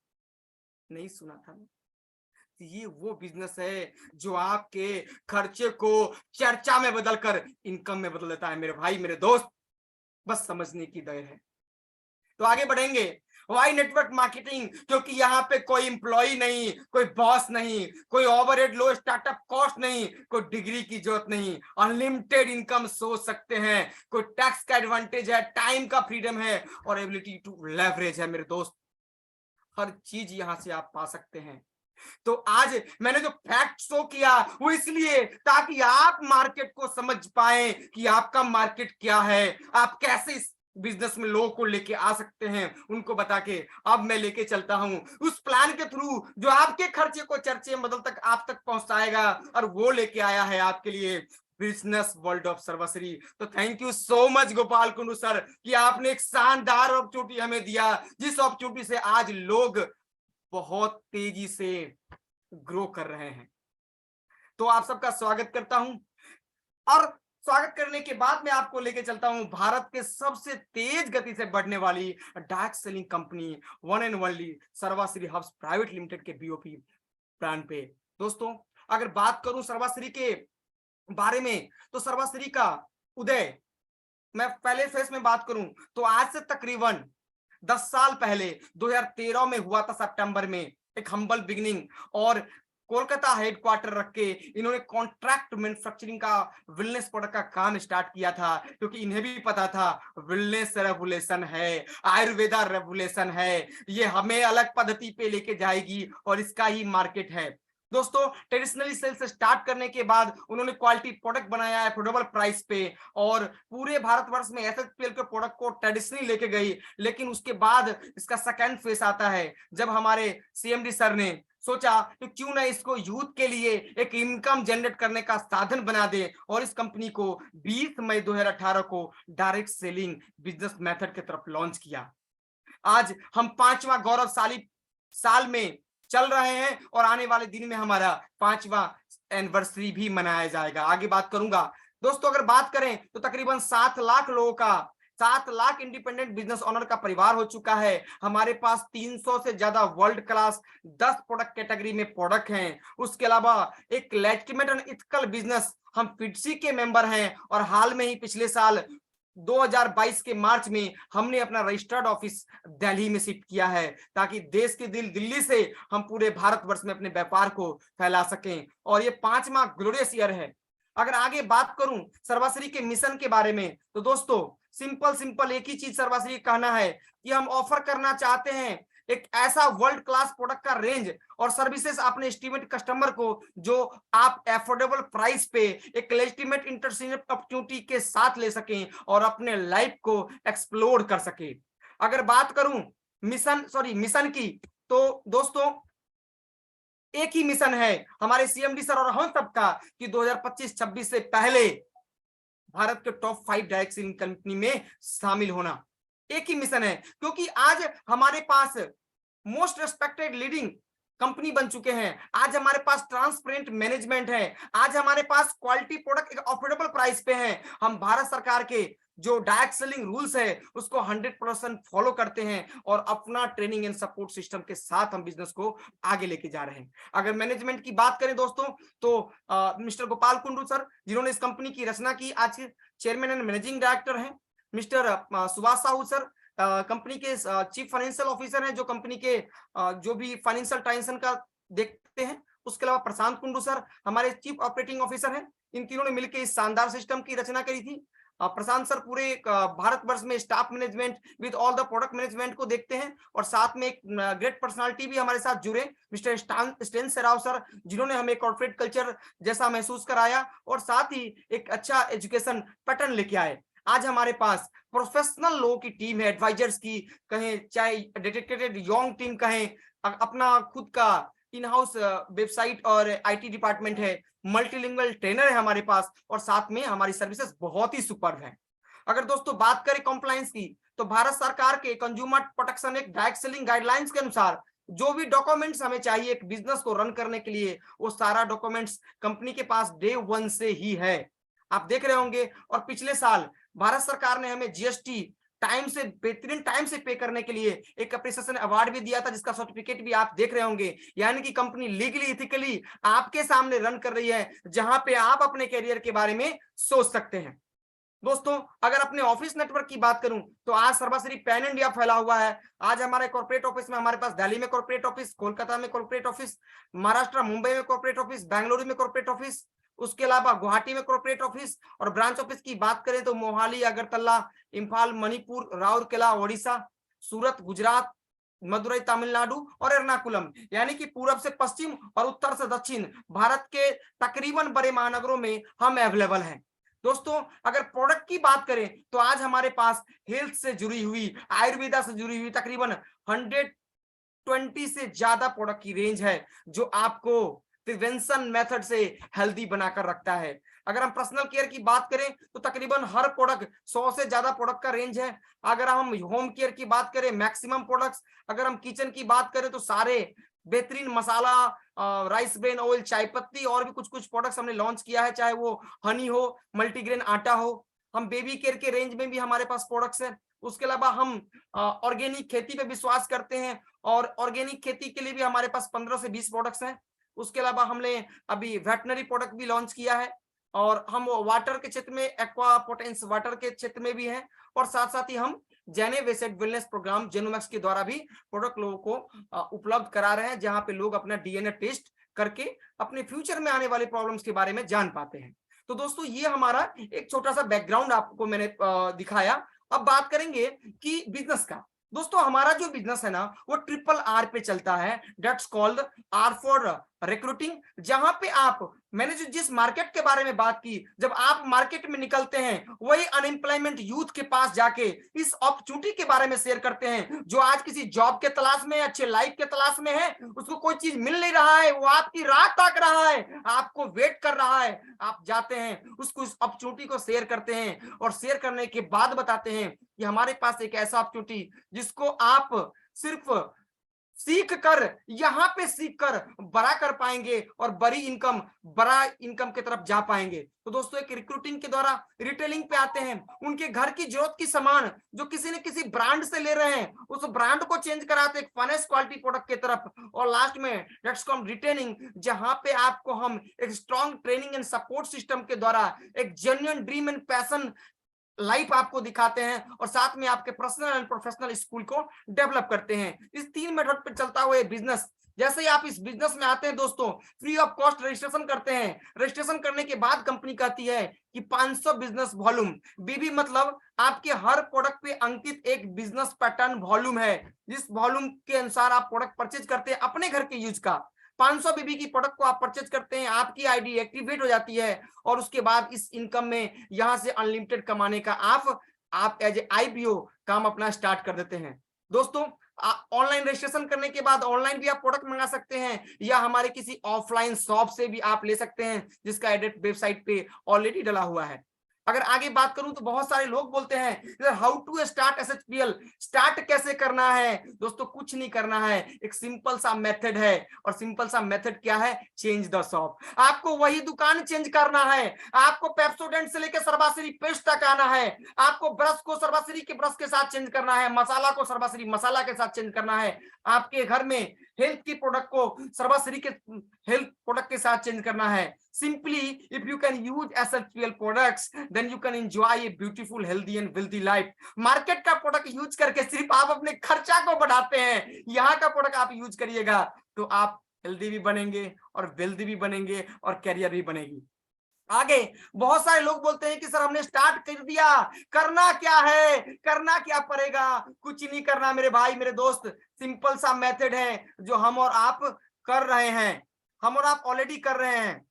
नहीं सुना था। ये वो बिजनेस है जो आपके खर्चे को चर्चा में बदलकर इनकम में बदल देता है। मेरे भाई, मेरे दोस्त, बस समझने की देर है। तो आगे बढ़ेंगे। Why network marketing? क्योंकि यहाँ पे कोई एम्प्लॉय नहीं, कोई बॉस नहीं, कोई ओवरहेड लो स्टार्टअप कॉस्ट नहीं, कोई डिग्री की जरूरत नहीं, अनलिमिटेड इनकम सोच सकते हैं, कोई टैक्स का एडवांटेज है, टाइम का फ्रीडम है, और एबिलिटी टू लेवरेज है। मेरे दोस्त, हर चीज यहां से आप पा सकते हैं। तो आज मैंने जो फैक्ट शो किया वो इसलिए ताकि आप मार्केट को समझ पाए कि आपका मार्केट क्या है, आप कैसे इस बिजनेस में लोगों को लेके आ सकते हैं, उनको बता के अब मैं लेके चलता हूं उस प्लान के थ्रू जो आपके खर्चे को चर्चे में बदल तक आप तक पहुंचाएगा, और वो लेके आया है आपके लिए बिजनेस वर्ल्ड ऑफ सर्वश्री। तो thank you so much Gopal Kundu sir कि आपने एक शानदार अपॉर्चुनिटी हमें दिया, जिस अपॉर्चुनिटी से आज लोग बहुत तेजी से ग्रो कर रहे हैं। तो आप सबका स्वागत करता हूं, और स्वागत करने के बाद मैं आपको लेके चलता हूं भारत के सबसे तेज गति से बढ़ने वाली direct selling company one and only Sarvashree hubs private limited के बीओपी ब्रांड पे। दोस्तों, अगर बात करूं सर्वाश्री के बारे में, तो सर्वाश्री का उदय, मैं पहले फेस में बात करूं तो आज से तकरीबन 10 साल पहले 2013 में हुआ था, सितंबर में, एक हम्बल बिगिनिंग। और कोलकाता हेडक्वार्टर रख के इन्होंने कॉन्ट्रैक्ट मैन्युफैक्चरिंग का वेलनेस प्रोडक्ट का काम स्टार्ट किया था, क्योंकि इन्हें भी पता था वेलनेस रेवोल्यूशन है, आयुर्वेदा रेवोल्यूशन है, ये हमें अलग पद्धति पे लेके जाएगी और इसका ही मार्केट है। दोस्तों ट्रेडिशनली सेल से स्टार्ट करने के बाद उन्होंने क्वालिटी प्रोडक्ट बनाया है अफोर्डेबल प्राइस पे, और पूरे भारतवर्ष में एसएचपीएल के प्रोडक्ट को ट्रेडिशनली लेके गई। लेकिन उसके बाद इसका सेकंड फेज आता है, जब हमारे सीएमडी सर ने सोचा कि क्यों ना इसको यूथ के लिए एक इनकम जनरेट करने का साधन बना दे, और इस कंपनी को 20 मई 2018 को डायरेक्ट सेलिंग बिजनेस मेथड की तरफ लॉन्च किया। आज हम 5वां गौरवशाली साल में चल रहे हैं और आने वाले दिन में हमारा 5वां एनिवर्सरी भी मनाया जाएगा, आगे बात करूंगा। दोस्तों अगर बात करें तो तकरीबन 7 लाख लोगों का, 7 लाख इंडिपेंडेंट बिजनेस ओनर का परिवार हो चुका है। हमारे पास 300 से ज्यादा वर्ल्ड क्लास 10 प्रोडक्ट कैटेगरी में प्रोडक्ट हैं। उसके अलावा एक लेजिटिमेट एंड इथिकल बिजनेस, हम फिटसी के मेंबर हैं, और हाल में ही पिछले साल 2022 के मार्च में हमने अपना रजिस्टर्ड ऑफिस दिल्ली में शिफ्ट किया है, ताकि देश के दिल्ली से हम पूरे भारतवर्ष में अपने व्यापार को फैला सकें, और ये 5वां ग्लोरियस ईयर है। अगर आगे बात करूं सर्वाश्री के मिशन के बारे में, तो दोस्तों सिंपल एक ही चीज सर्वाश्री कहना है कि हम ऑफर करना चाहते हैं एक ऐसा वर्ल्ड क्लास प्रोडक्ट का रेंज और सर्विसेज अपने एस्टिमेट कस्टमर को, जो आप अफोर्डेबल प्राइस पे एक लेजिटिमेट इंटरचेंज अपॉर्चुनिटी के साथ ले सकें और अपने लाइफ को एक्सप्लोर कर सके। अगर बात करूं मिशन की, तो दोस्तों एक ही मिशन है हमारे सीएमडी सर और हम सबका कि 2025-26 से पहले भारत के टॉप 5 डायरेक्ट सेलिंग कंपनी में शामिल होना। एक ही मिशन है, क्योंकि आज हमारे पास मोस्ट रेस्पेक्टेड लीडिंग कंपनी बन चुके हैं, आज हमारे पास ट्रांसपेरेंट मैनेजमेंट है, आज हमारे पास क्वालिटी प्रोडक्ट एक अफोर्डेबल प्राइस पे है। हम भारत सरकार के जो डायरेक्ट सेलिंग रूल्स है उसको 100% फॉलो करते हैं और अपना ट्रेनिंग एंड सपोर्ट सिस्टम के साथ हम बिजनेस को आगे लेके जा रहे हैं। अगर मैनेजमेंट की बात करें दोस्तों, तो मिस्टर गोपाल कुंडू सर, जिन्होंने इस कंपनी की रचना की, आज के चेयरमैन एंड मैनेजिंग डायरेक्टर हैं। Mister Subhash Sahu sir company के चीफ फाइनेंशियल ऑफिसर हैं, जो कंपनी के जो भी फाइनेंशियल ट्रांजेक्शन का देखते हैं। उसके अलावा प्रशांत कुंडू सर हमारे चीफ ऑपरेटिंग ऑफिसर हैं। इन तीनों ने मिलकर इस शानदार सिस्टम की रचना करी थी। प्रशांत सर पूरे भारतवर्ष में staff management with all the product management को देखते हैं, और साथ में एक ग्रेट पर्सनालिटी भी हमारे साथ जुड़े, मिस्टर स्टेन सेराव सर, जिन्होंने हमें कॉर्पोरेट कल्चर जैसा महसूस कराया और साथ ही एक अच्छा एजुकेशन पैटर्न लेके आए। आज हमारे पास प्रोफेशनल लोगों की टीम है, एडवाइजर्स की कहें, चाहे डेडिकेटेड यंग टीम कहें, अपना खुद का इन हाउस वेबसाइट और आईटी डिपार्टमेंट है, मल्टीलिंगुअल ट्रेनर है हमारे पास, और साथ में हमारी सर्विसेज बहुत ही सुपर्ब है। अगर दोस्तों बात करें कंप्लायंस की, तो भारत सरकार के consumer protection act direct selling guidelines के अनुसार जो भी डॉक्यूमेंट्स हमें चाहिए एक बिजनेस को रन करने के लिए, वो सारा डॉक्यूमेंट्स कंपनी के पास डे 1 से ही है, आप देख रहे होंगे। और पिछले साल भारत सरकार ने हमें जीएसटी बेहतरीन टाइम से पे करने के लिए एक अप्रिसिएशन अवार्ड भी दिया था, जिसका सर्टिफिकेट भी आप देख रहे होंगे। यानी कि कंपनी लीगली इथिकली आपके सामने रन कर रही है, जहां पे आप अपने करियर के बारे में सोच सकते हैं। दोस्तों अगर अपने ऑफिस नेटवर्क की बात करूं, तो आज सर्वश्री पैन इंडिया फैला हुआ है। आज हमारे कॉर्पोरेट ऑफिस में हमारे पास दिल्ली में कॉर्पोरेट ऑफिस, कोलकाता में कॉर्पोरेट ऑफिस, महाराष्ट्र मुंबई में कॉर्पोरेट ऑफिस, बेंगलुरु में कॉर्पोरेट ऑफिस, उसके अलावा गुवाहाटी में कॉर्पोरेट ऑफिस, और ब्रांच ऑफिस की बात करें तो मोहाली, अगरतला, इंफाल, मणिपुर, राउरकेला ओडिशा, सूरत गुजरात, मदुरई तमिलनाडु और एर्नाकुलम, यानी कि पूरब से पश्चिम और उत्तर से दक्षिण भारत के तकरीबन बड़े महानगरों में हम अवेलेबल हैं। दोस्तों अगर प्रोडक्ट की बात करें, तो आज हमारे पास हेल्थ से जुड़ी हुई, आयुर्वेदा से जुड़ी हुई तकरीबन 120 से ज्यादा प्रोडक्ट की रेंज है, जो आपको प्रिवेंशन मेथड से हेल्दी बनाकर रखता है। अगर हम पर्सनल केयर की बात करें, तो तकरीबन हर प्रोडक्ट 100 से ज्यादा प्रोडक्ट का रेंज है। अगर हम होम केयर की बात करें, मैक्सिमम प्रोडक्ट्स। अगर हम किचन की बात करें, तो सारे बेहतरीन मसाला, राइस ब्रेन ऑयल, चाय पत्ती और भी कुछ प्रोडक्ट्स हमने लॉन्च किया है, चाहे वो हनी हो, मल्टीग्रेन आटा हो। हम बेबी केयर के रेंज में भी हमारे पास प्रोडक्ट्स हैं। उसके अलावा हम ऑर्गेनिक खेती पे विश्वास करते हैं, और ऑर्गेनिक खेती के लिए भी हमारे पास 15 से 20 प्रोडक्ट्स हैं। उसके अलावा हमने अभी वेटनरी प्रोडक्ट भी लॉन्च किया है, और हम वाटर के क्षेत्र में एक्वा पोटेंस वाटर के क्षेत्र में भी हैं, और साथ ही हम जेनेवेसेट वेलनेस प्रोग्राम जेनोमैक्स के द्वारा भी प्रोडक्ट लोगों को उपलब्ध करा रहे हैं, जहां पे लोग अपना डीएनए टेस्ट करके अपने फ्यूचर में आने वाले प्रॉब्लम्स के बारे में जान पाते हैं। तो दोस्तों ये हमारा एक छोटा सा बैकग्राउंड आपको मैंने दिखाया। अब बात करेंगे कि बिजनेस का। दोस्तों हमारा जो बिजनेस है ना वो RRR पे चलता है, that's called R for recruiting. जहां पे आप, मैंने जो जिस मार्केट के बारे में बात की, जब आप मार्केट में निकलते हैं वही अनएम्प्लॉयमेंट यूथ के पास जाके इस अपॉर्चुनिटी के बारे में शेयर करते हैं, जो आज किसी जॉब के तलाश में, अच्छे लाइफ के तलाश में है, उसको कोई चीज मिल नहीं रहा है, वो आपकी राह ताक रहा है, आपको वेट कर रहा है, आप जाते हैं उसको, इस अपॉर्चुनिटी को शेयर करते हैं और शेयर करने के बाद बताते हैं कि हमारे पास एक ऐसा अपॉर्चुनिटी जिसको आप सिर्फ सीख कर, यहाँ पे सीख कर बड़ा कर पाएंगे और बड़ा इनकम की तरफ जा पाएंगे। तो दोस्तों एक रिक्रूटिंग के द्वारा रिटेलिंग पे आते हैं, उनके घर की जरूरत की सामान जो किसी न किसी ब्रांड से ले रहे हैं उस ब्रांड को चेंज कराते हैं फाइनेंस क्वालिटी प्रोडक्ट की तरफ, और लास्ट में दैट्स कॉल्ड रिटेनिंग, जहां पे आपको हम एक strong training and support system के द्वारा एक genuine dream and passion life आपको दिखाते हैं और साथ में आपके पर्सनल एंड प्रोफेशनल स्कूल को डेवलप करते हैं। इस 3 मेथड पे चलता हुआ ये बिजनेस, जैसे ही आप इस बिजनेस में आते हैं दोस्तों, फ्री ऑफ कॉस्ट रजिस्ट्रेशन करते हैं। रजिस्ट्रेशन करने के बाद कंपनी कहती है कि 500 बिजनेस वॉल्यूम, बीबी मतलब आपके हर प्रोडक्ट पे अंकित एक बिजनेस पैटर्न वॉल्यूम है, जिस वॉल्यूम के अनुसार आप प्रोडक्ट परचेज करते हैं अपने घर के यूज का। 500 बीबी की प्रोडक्ट को आप परचेज करते हैं, आपकी आईडी एक्टिवेट हो जाती है और उसके बाद इस इनकम में यहां से अनलिमिटेड कमाने का आप एज ए IPO काम अपना स्टार्ट कर देते हैं। दोस्तों ऑनलाइन रजिस्ट्रेशन करने के बाद ऑनलाइन भी आप प्रोडक्ट मंगा सकते हैं या हमारे किसी ऑफलाइन शॉप से भी आप ले सकते हैं, जिसका एड्रेस वेबसाइट पे ऑलरेडी डला हुआ है। अगर आगे बात करूं तो बहुत सारे लोग बोलते हैं how to start SHPL, start कैसे करना है। दोस्तों कुछ नहीं करना है, एक सिंपल सा मेथड है, और सिंपल सा मेथड क्या है, चेंज द शॉप। आपको वही दुकान चेंज करना है, आपको पेप्सोडेंट से लेकर सर्वाश्री पेस्ट तक आना है, आपको ब्रश को सर्वाश्री के ब्रश के साथ चेंज करना है, मसाला को सर्वाश्री मसाला के साथ चेंज करना है, आपके घर में हेल्थ की प्रोडक्ट को सर्वाश्री के हेल्थ प्रोडक्ट के साथ चेंज करना है। Simply, if you can use SHPL products, then you can enjoy a beautiful, healthy and wealthy life. Market का प्रोडक्ट यूज करके सिर्फ आप अपने खर्चा को बढ़ाते हैं, यहाँ का प्रोडक्ट आप यूज करिएगा तो आप हेल्दी भी बनेंगे और वेल्दी भी बनेंगे और कैरियर भी बनेगी। आगे बहुत सारे लोग बोलते हैं कि सर हमने स्टार्ट कर दिया, करना क्या है, करना क्या पड़ेगा। कुछ नहीं करना मेरे भाई मेरे दोस्त, सिंपल सा मेथड है जो हम और आप कर रहे हैं, हम और आप ऑलरेडी कर रहे हैं।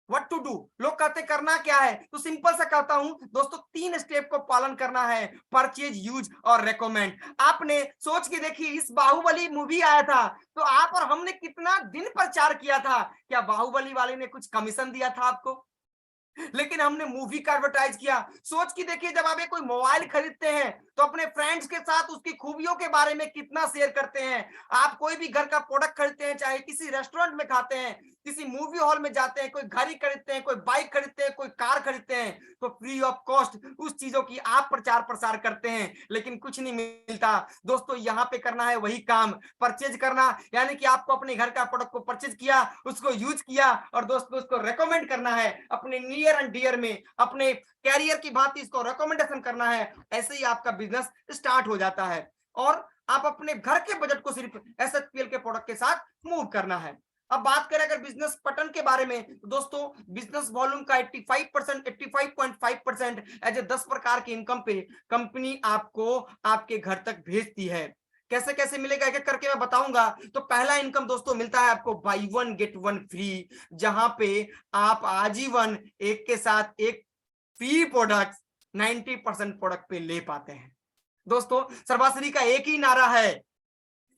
व्हाट टू डू, लोग कहते करना क्या है, तो सिंपल सा कहता हूं दोस्तों, 3 स्टेप को पालन करना है, परचेज, यूज और रेकमेंड। आपने सोच के देखिए, इस बाहुबली मूवी आया था तो आप और हमने कितना दिन प्रचार किया था, क्या बाहुबली वाले ने कुछ कमीशन दिया था आपको? लेकिन हमने मूवी का एडवर्टाइज किया। सोच के देखिए, जब आप कोई मोबाइल खरीदते हैं तो अपने फ्रेंड्स के साथ उसकी खूबियों के बारे में कितना शेयर करते हैं। आप कोई भी घर का प्रोडक्ट खरीदते हैं, चाहे किसी रेस्टोरेंट में खाते हैं, किसी मूवी हॉल में जाते हैं, कोई घड़ी खरीदते हैं, कोई बाइक खरीदते हैं, कोई कार खरीदते हैं, तो फ्री ऑफ कॉस्ट उस चीजों की आप प्रचार प्रसार करते हैं, लेकिन कुछ नहीं मिलता। दोस्तों यहाँ पे करना है वही काम, परचेज करना, यानी कि आपको अपने घर का प्रोडक्ट को परचेज किया, उसको यूज किया और दोस्तों उसको रेकमेंड करना है अपने नियर एंड डियर में, अपने कैरियर की भांति इसको रेकमेंडेशन करना है। ऐसे ही आपका बिजनेस स्टार्ट हो जाता है और आप अपने घर के बजट को सिर्फ SHPL के प्रोडक्ट के साथ मूव करना है। अब बात करें अगर बिजनेस पैटर्न के बारे में, तो दोस्तों बिजनेस वॉल्यूम का 85%, 85.5% एज ए 10 प्रकार की इनकम पे कंपनी आपको आपके घर तक भेजती है। कैसे कैसे मिलेगा एक एक करके मैं बताऊंगा। तो पहला इनकम दोस्तों मिलता है आपको बाई 1 गेट 1 फ्री, जहां पे आप आजीवन एक के साथ एक फ्री प्रोडक्ट 90% प्रोडक्ट पे ले पाते हैं। दोस्तों सर्वश्री का एक ही नारा है,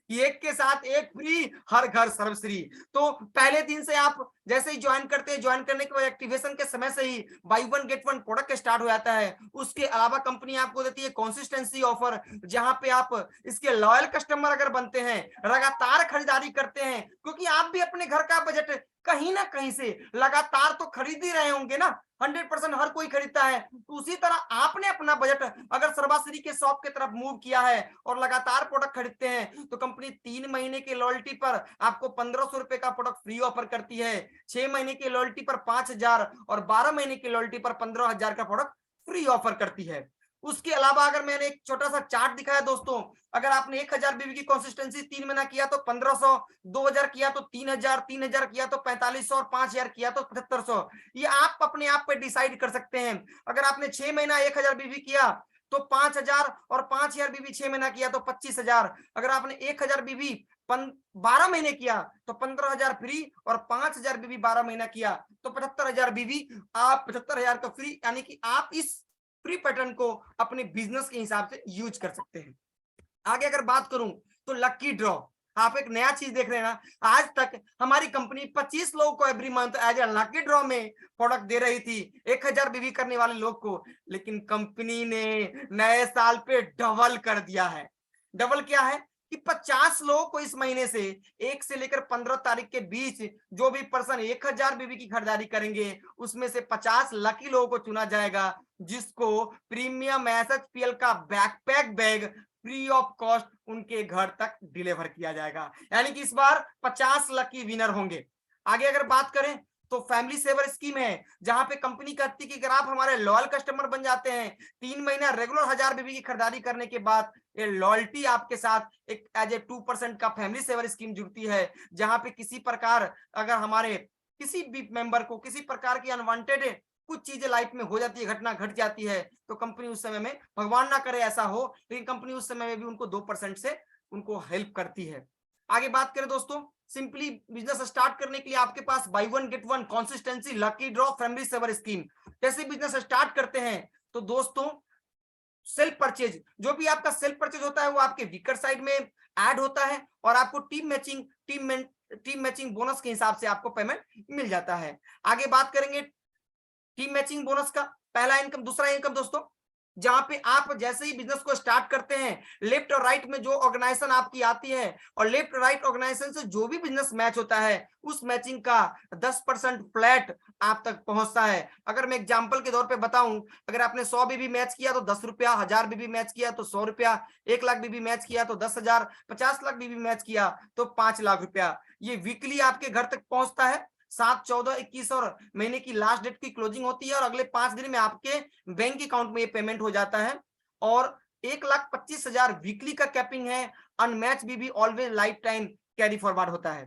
एक के साथ एक फ्री, हर घर सर्वश्री। तो पहले दिन से आप जैसे ही ज्वाइन करते हैं, ज्वाइन करने के बाद एक्टिवेशन के समय से ही बाई 1 गेट 1 प्रोडक्ट स्टार्ट हो जाता है। उसके अलावा कंपनी आपको देती है कंसिस्टेंसी ऑफर, जहां पे आप इसके लॉयल कस्टमर अगर बनते हैं, लगातार खरीदारी करते हैं, क्योंकि आप भी अपने घर का बजट कहीं ना कहीं से लगातार तो खरीद ही रहे होंगे ना, 100% हर कोई खरीदता है। तो उसी तरह आपने अपना बजट अगर सर्वश्री के शॉप की तरफ मूव किया है और लगातार प्रोडक्ट खरीदते हैं, तो कंपनी 3 महीने की लॉयल्टी पर आपको 1500 रुपए का प्रोडक्ट फ्री ऑफर करती है, 6 महीने की लॉयल्टी पर 5000 और 12 महीने की लॉयल्टी पर 15000 का प्रोडक्ट फ्री ऑफर करती है। उसके अलावा अगर मैंने एक छोटा सा चार्ट दिखाया दोस्तों, अगर आपने 1000 बीवी की कंसिस्टेंसी 3 महीना किया तो 1500, 2000 किया तो 3000, 3000 किया तो 4500 और 5000 किया तो 7500। ये आप अपने आप पे डिसाइड कर सकते हैं। अगर आपने 6 महीना 1000 बीवी किया तो 5000 और 5000 बीवी 6 महीना किया तो 25000। अगर आपने 1000 बीवी 12 महीने किया तो 15000 फ्री, और 5000 बीवी 12 महीना किया तो 75000 बीवी, आप 75000 का फ्री। यानी कि आप इस फ्री पैटर्न को अपने बिजनेस के हिसाब से यूज कर सकते हैं। आगे अगर बात करूं तो लकी ड्रॉ, आप एक नया चीज देख रहे हैं ना। आज तक हमारी कंपनी 25 लोगों को every month as a lucky draw में प्रोडक्ट दे रही थी 1000 बीवी करने वाले लोग को, लेकिन कंपनी ने नए साल पे डबल कर दिया है। डबल क्या है कि 50 लोगों को इस महीने से 1 से लेकर 15 तारीख के बीच जो भी पर्सन 1000 बीवी की खरीदारी करेंगे उसमें से 50 लकी लोगों को चुना जाएगा, जिसको प्रीमियम एसएचपीएल का backpack bag free of cost उनके घर तक डिलीवर किया जाएगा। यानी कि इस बार 50 लकी विनर होंगे। आगे अगर बात करें तो फैमिली सेवर स्कीम है, जहां पे कंपनी कहती है कि अगर आप हमारे लॉयल कस्टमर बन जाते हैं 3 महीना रेगुलर 1000 बीबी की खरीदारी करने के बाद, ये लॉयल्टी आपके साथ एक एज ए 2% का फैमिली सेवर स्कीम जुड़ती है, जहां पे किसी प्रकार अगर हमारे किसी भी मेंबर को किसी प्रकार की अनवांटेड कुछ चीजें लाइफ में हो जाती है, घटना घट जाती है, तो कंपनी उस समय में, भगवान ना करे ऐसा हो, लेकिन कंपनी उस समय में भी उनको 2% से उनको हेल्प करती है। आगे बात करें दोस्तों, सिंपली बिजनेस स्टार्ट करने के लिए आपके पास buy one get one consistency lucky draw family saver scheme. कैसे बिजनेस स्टार्ट करते हैं तो दोस्तों, सेल्फ परचेज, जो भी आपका सेल्फ परचेज होता है वो आपके वीकर साइड में ऐड होता है, और आपको टीम मैचिंग बोनस के हिसाब से आपको पेमेंट मिल जाता है। आगे बात करेंगे टीम मैचिंग बोनस का पहला इनकम। दूसरा इनकम दोस्तों, जहां पे आप जैसे ही बिजनेस को स्टार्ट करते हैं, लेफ्ट और राइट में जो ऑर्गेनाइजेशन आपकी आती है और लेफ्ट राइट ऑर्गेनाइजेशन से जो भी बिजनेस मैच होता है उस मैचिंग का 10% फ्लैट आप तक पहुंचता है। अगर मैं एग्जांपल के तौर पे बताऊं, अगर आपने 100 बीबी मैच किया तो 10 रुपया, 1000 बीबी मैच किया तो 100 रुपया, 1 लाख बीबी मैच किया तो 10,000, 50 लाख बीबी मैच किया तो 5 लाख रुपया। ये वीकली आपके घर तक पहुंचता है। 7, 14, 21 और महीने की लास्ट डेट की क्लोजिंग होती है, और अगले 5 दिन में आपके बैंक अकाउंट में ये पेमेंट हो जाता है। और 1,25,000 वीकली का कैपिंग है। Unmatch BB always life time carry forward होता है।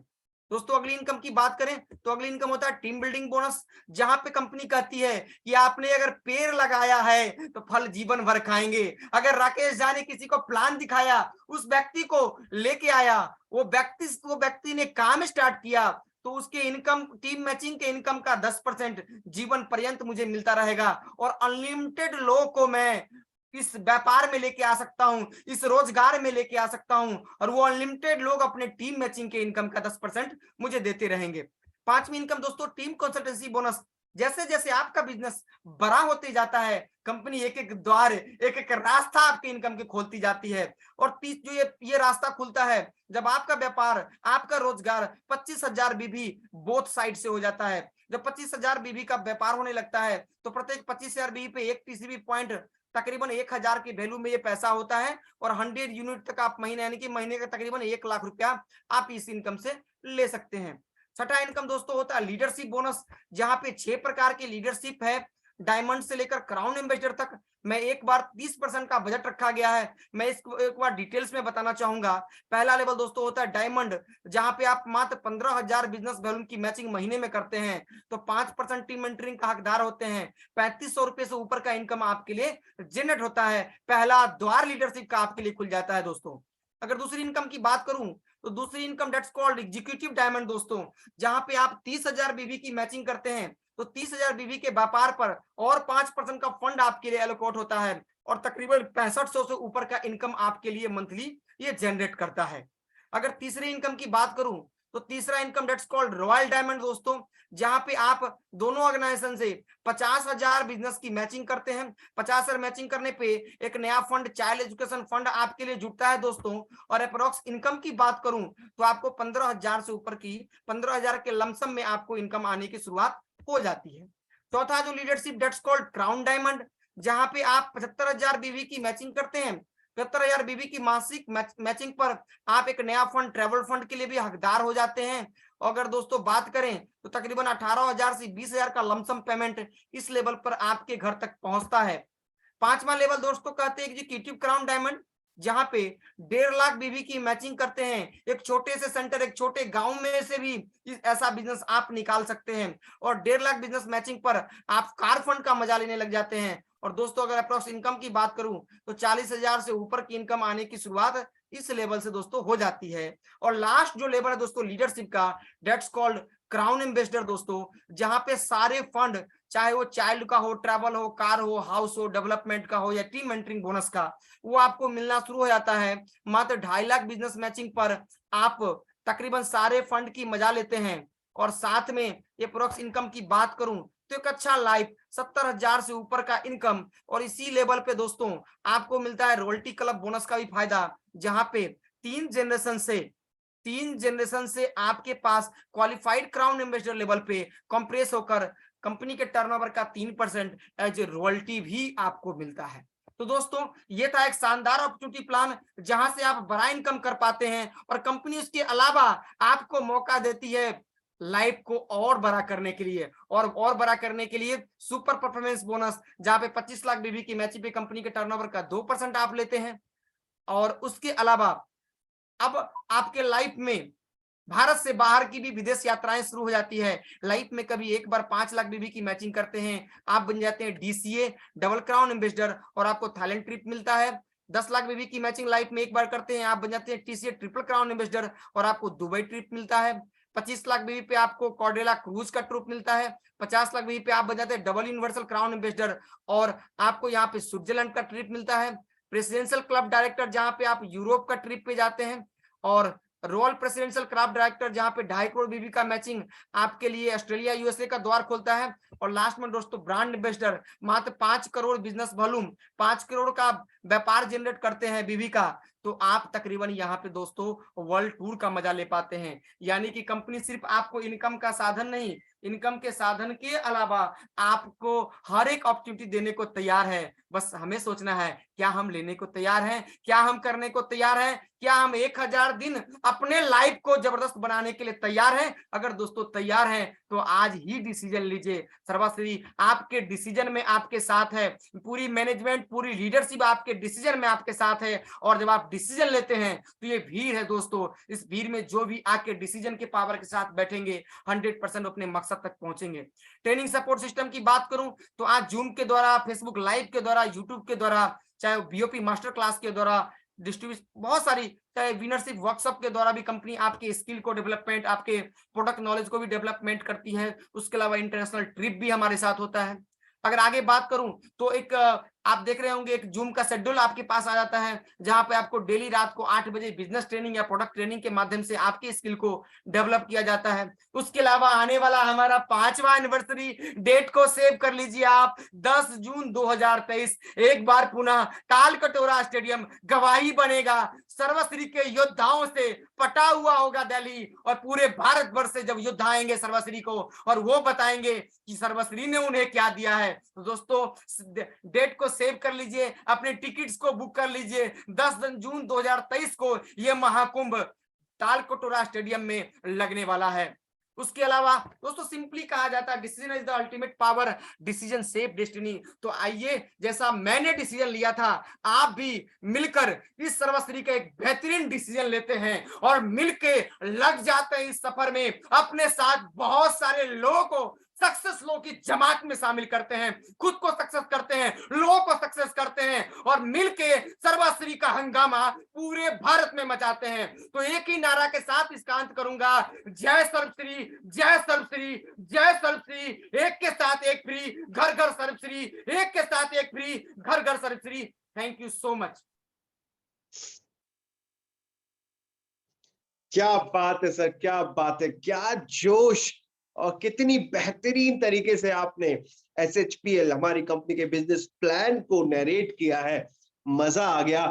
दोस्तों अगली इनकम की बात करें तो अगली इनकम होता है टीम बिल्डिंग बोनस, जहां पे कंपनी कहती है कि आपने अगर पेड़ लगाया है तो फल जीवन भर खाएंगे। अगर राकेश झा ने किसी को प्लान दिखाया, उस व्यक्ति को लेके आया, वो व्यक्ति ने काम स्टार्ट किया, तो उसके इनकम, टीम मैचिंग के इनकम का 10% जीवन पर्यंत मुझे मिलता रहेगा। और अनलिमिटेड लोगों को मैं इस व्यापार में लेके आ सकता हूं, इस रोजगार में लेके आ सकता हूं, और वो अनलिमिटेड लोग अपने टीम मैचिंग के इनकम का 10% मुझे देते रहेंगे। पांचवी इनकम दोस्तों, टीम कंसल्टेंसी बोनस। जैसे जैसे आपका बिजनेस बड़ा होते जाता है, कंपनी एक एक द्वार, एक एक रास्ता आपके इनकम के खोलती जाती है। और जो ये रास्ता खुलता है जब आपका व्यापार, आपका रोजगार 25,000 बीबी बोथ साइड से हो जाता है। जब 25,000 बीबी का व्यापार होने लगता है तो प्रत्येक 25,000 बीबी पे एक टीसीबी पॉइंट तकरीबन 1000 की वैल्यू में ये पैसा होता है, और 100 यूनिट तक आप महीने, यानी कि महीने का तकरीबन 1 लाख रुपया आप इस इनकम से ले सकते हैं। छठा इनकम दोस्तों होता है लीडरशिप बोनस, जहां पे 6 प्रकार की लीडरशिप है, डायमंड से लेकर क्राउन एम्बेसडर तक। मैं एक बार 30% का बजट रखा गया है, मैं इसको एक बार डिटेल्स में बताना चाहूंगा। पहला लेवल दोस्तों होता है डायमंड, जहां पे आप मात्र 15,000 बिजनेस वैल्यू की मैचिंग महीने में करते हैं तो 5% टीम मेंटरिंग का हकदार होते हैं। 3500 रुपए से ऊपर का इनकम आपके लिए जनरेट होता है, पहला द्वार लीडरशिप का आपके लिए खुल जाता है दोस्तों। अगर दूसरी इनकम की बात करूं तो दूसरी income that's called executive diamond दोस्तों, जहां पे आप 30,000 बीबी की मैचिंग करते हैं तो 30,000 बीबी के व्यापार पर और 5% का फंड आपके लिए एलोकेट होता है, और तकरीबन 6500 से ऊपर का इनकम आपके लिए मंथली ये जनरेट करता है। अगर तीसरी इनकम की बात करूं तो तीसरा income that's called royal diamond दोस्तों, जहां पे आप दोनों ऑर्गेनाइजेशन से 50,000 बिजनेस की मैचिंग करते हैं। 50,000 मैचिंग करने पे एक नया फंड, चाइल्ड एजुकेशन फंड आपके लिए जुटता है दोस्तों। और अप्रोक्स इनकम की बात करूं तो आपको 15,000 से ऊपर की, 15,000 के लमसम में आपको इनकम आने की शुरुआत हो जाती है। चौथा जो leadership that's called crown diamond, जहां पे आप 75,000 बीवी की मैचिंग करते हैं। 75,000 बीवी की मासिक मैचिंग पर आप एक नया फंड, ट्रेवल फंड के लिए भी हकदार हो जाते हैं। अगर दोस्तों बात करें तो तकरीबन 18,000 से 20,000 का लमसम पेमेंट इस लेवल पर आपके घर तक पहुंचता है। 5वां लेवल दोस्तों कहते हैं एग्जीक्यूटिव क्राउन डायमंड, जहां पे 1.5 लाख बीवी की मैचिंग करते हैं। एक छोटे से सेंटर, एक छोटे गांव में से भी ऐसा बिजनेस आप निकाल सकते हैं और 1.5 लाख बिजनेस मैचिंग पर आप कार फंड का मजा लेने लग जाते हैं। और दोस्तों अगर अप्रोक्स इनकम की बात करूं तो 40,000 से ऊपर की इनकम आने की शुरुआत इस लेवल से दोस्तों हो जाती है। और लास्ट जो लेवल है दोस्तों लीडरशिप का, दैट्स कॉल्ड क्राउन एम्बेसडर दोस्तों, जहां पे सारे फंड, चाहे वो चाइल्ड का हो, ट्रैवल हो, कार हो, हाउस हो, डेवलपमेंट का हो या टीम मेंटरिंग बोनस का, वो आपको मिलना शुरू हो जाता है। मात्र 2.5 लाख बिजनेस मैचिंग पर आप तकरीबन सारे फंड की मजा लेते हैं। और साथ में ये प्रोक्स इनकम की बात करूं तो एक अच्छा लाइफ, 70,000 से ऊपर का इनकम। और इसी लेवल पे दोस्तों आपको मिलता है रॉयल्टी क्लब बोनस का भी फायदा, जहां पे 3 जनरेशन से आपके पास क्वालिफाइड क्राउन एम्बेसडर लेवल पे कंप्रेस होकर कंपनी के टर्नओवर का 3% एज ए रॉयल्टी भी आपको मिलता है। तो दोस्तों ये था एक शानदार अपॉर्चुनिटी प्लान, जहां से आप बड़ा इनकम कर पाते हैं और कंपनी उसके अलावा आपको मौका देती है लाइफ को और बड़ा करने के लिए। और बड़ा करने के लिए सुपर परफॉर्मेंस बोनस, जहां पे 25 लाख बीवी की मैचिंग पे कंपनी के टर्नओवर का 2% आप लेते हैं। और उसके अलावा अब आपके लाइफ में भारत से बाहर की भी विदेश यात्राएं शुरू हो जाती है। लाइफ में कभी एक बार 5 लाख बीवी की मैचिंग करते हैं, आप बन जाते हैं DCA डबल क्राउन एम्बेसडर और आपको थाईलैंड ट्रिप मिलता है। 10 लाख बीवी की मैचिंग लाइफ में एक बार करते हैं, आप बन जाते हैं TCA ट्रिपल क्राउन एम्बेसडर और आपको दुबई ट्रिप मिलता है। 25 लाख बीवी पे आपको कॉर्डेला क्रूज का ट्रिप मिलता है। 50 लाख बीवी पे आप बन जाते हैं डबल यूनिवर्सल क्राउन एम्बेसडर और आपको यहाँ पे स्विट्जरलैंड का ट्रिप मिलता है। प्रेसिडेंशियल क्लब डायरेक्टर, जहां पे आप यूरोप का ट्रिप पे जाते हैं। और रॉयल प्रेसिडेंशियल क्राफ्ट डायरेक्टर, जहां पे 2.5 करोड़ बीवी का मैचिंग आपके लिए ऑस्ट्रेलिया USA का द्वार खोलता है। और लास्ट में दोस्तों ब्रांड एम्बेसडर, मात्र 5 करोड़ बिजनेस वॉल्यूम, 5 करोड़ का व्यापार जनरेट करते हैं बीवी का, तो आप तकरीबन यहाँ पे दोस्तों वर्ल्ड टूर का मजा ले पाते हैं। यानी कि कंपनी सिर्फ आपको इनकम का साधन नहीं, इनकम के साधन के अलावा आपको हर एक अपॉर्चुनिटी देने को तैयार है। बस हमें सोचना है क्या हम लेने को तैयार हैं, क्या हम करने को तैयार हैं, क्या हम 1000 दिन अपने लाइफ को जबरदस्त बनाने के लिए तैयार हैं। अगर दोस्तों तैयार हैं तो आज ही डिसीजन लीजिए। सर्वश्री आपके डिसीजन में आपके साथ है, पूरी मैनेजमेंट, पूरी लीडरशिप आपके डिसीजन में आपके साथ है। और जब आप डिसीजन लेते हैं तो ये भीड़ है दोस्तों, इस भीड़ में जो भी आके डिसीजन के पावर के साथ बैठेंगे 100% अपने मकसद तक पहुंचेंगे। ट्रेनिंग सपोर्ट सिस्टम की बात करूं तो आज जूम के द्वारा, फेसबुक लाइव के द्वारा, यूट्यूब के द्वारा, चाहे BOP मास्टर क्लास के द्वारा, डिस्ट्रीब्यूट बहुत सारी, चाहे विनरशिप वर्कशॉप के द्वारा भी कंपनी आपके स्किल को डेवलपमेंट, आपके प्रोडक्ट नॉलेज को भी डेवलपमेंट करती है। उसके अलावा इंटरनेशनल ट्रिप भी हमारे साथ होता है। अगर आगे बात करूं तो एक आप देख रहे होंगे एक जूम का शेड्यूल आपके पास आ जाता है, जहां पे आपको डेली रात को 8 बजे बिजनेस ट्रेनिंग या प्रोडक्ट ट्रेनिंग के माध्यम से आपके स्किल को डेवलप किया जाता है। उसके अलावा आने वाला हमारा 5वां एनिवर्सरी, डेट को सेव कर लीजिए आप, 10 जून 2023। एक बार पुनः तालकटोरा स्टेडियम गवाही बनेगा, सर्वश्री के योद्धाओं से पटा हुआ होगा दिल्ली, और पूरे भारत वर्ष से जब योद्धा आएंगे सर्वश्री को और वो बताएंगे कि सर्वश्री ने उन्हें क्या दिया है। तो दोस्तों डेट को सेव कर लीजिए, अपने टिकट्स को बुक कर लीजिए। 10 जून 2023 को यह महाकुंभ तालकटोरा स्टेडियम में लगने वाला है। उसके अलावा दोस्तों सिंपली कहा जाता है decision is the ultimate power, decision save destiny. तो आइए, जैसा मैंने डिसीजन लिया था, आप भी मिलकर इस सर्वश्री का एक बेहतरीन डिसीजन लेते हैं और मिलके लग जाते हैं इस सफर में, अपने साथ बहुत सारे लोगों को सक्सेस लोगों की जमात में शामिल करते हैं, खुद को सक्सेस करते हैं, लोगों को सक्सेस करते हैं और मिलके सर्वश्री का हंगामा पूरे भारत में मचाते हैं। तो एक ही नारा के साथ इसका अंत करूंगा, जय सर्वश्री, जय सर्वश्री, जय सर्वश्री। एक के साथ एक फ्री, घर घर सर्वश्री, एक के साथ एक फ्री, घर घर Sarvashree. Thank you so much. क्या बात है सर, क्या बात है, क्या जोश और कितनी बेहतरीन तरीके से आपने SHPL हमारी कंपनी के बिजनेस प्लान को नरेट किया है। मजा आ गया,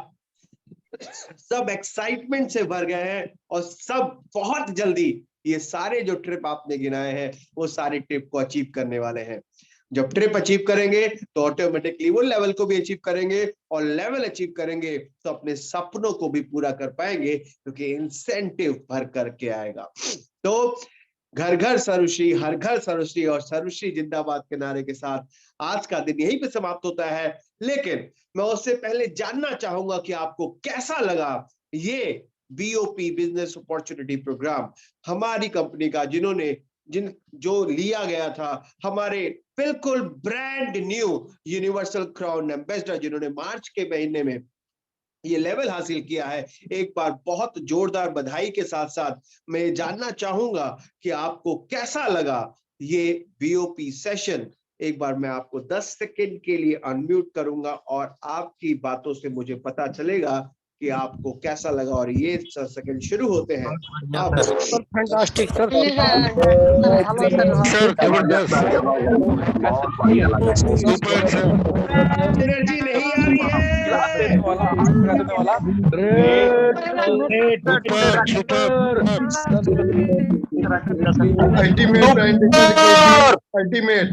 सब एक्साइटमेंट से भर गए हैं और सब बहुत जल्दी ये सारे जो ट्रिप आपने गिनाए हैं वो सारे ट्रिप को अचीव करने वाले हैं। जब ट्रिप अचीव करेंगे तो ऑटोमेटिकली वो लेवल को भी अचीव करेंगे और लेवल अचीव करेंगे तो अपने सपनों को भी पूरा कर पाएंगे, क्योंकि इंसेंटिव भर करके आएगा। तो घर घर सर्वश्री, हर घर सर्वश्री और सर्वश्री जिंदाबाद के नारे के साथ आज का दिन यहीं पे समाप्त होता है। लेकिन मैं उससे पहले जानना चाहूंगा कि आपको कैसा लगा ये बीओपी बिजनेस अपॉर्चुनिटी प्रोग्राम हमारी कंपनी का, जो लिया गया था हमारे बिल्कुल brand new universal crown ambassador, जिन्होंने मार्च के महीने में ये लेवल हासिल किया है। एक बार बहुत जोरदार बधाई के साथ साथ मैं जानना चाहूंगा कि आपको कैसा लगा ये बीओपी सेशन। एक बार मैं आपको 10 सेकंड के लिए अनम्यूट करूंगा और आपकी बातों से मुझे पता चलेगा कि आपको कैसा लगा। और ये सेकंड शुरू होते हैं। आप fantastic sir, hello sir, sir जबरदस्त, सुपर सर, एनर्जी नहीं आ रही है। सुपर अल्टीमेट अल्टीमेट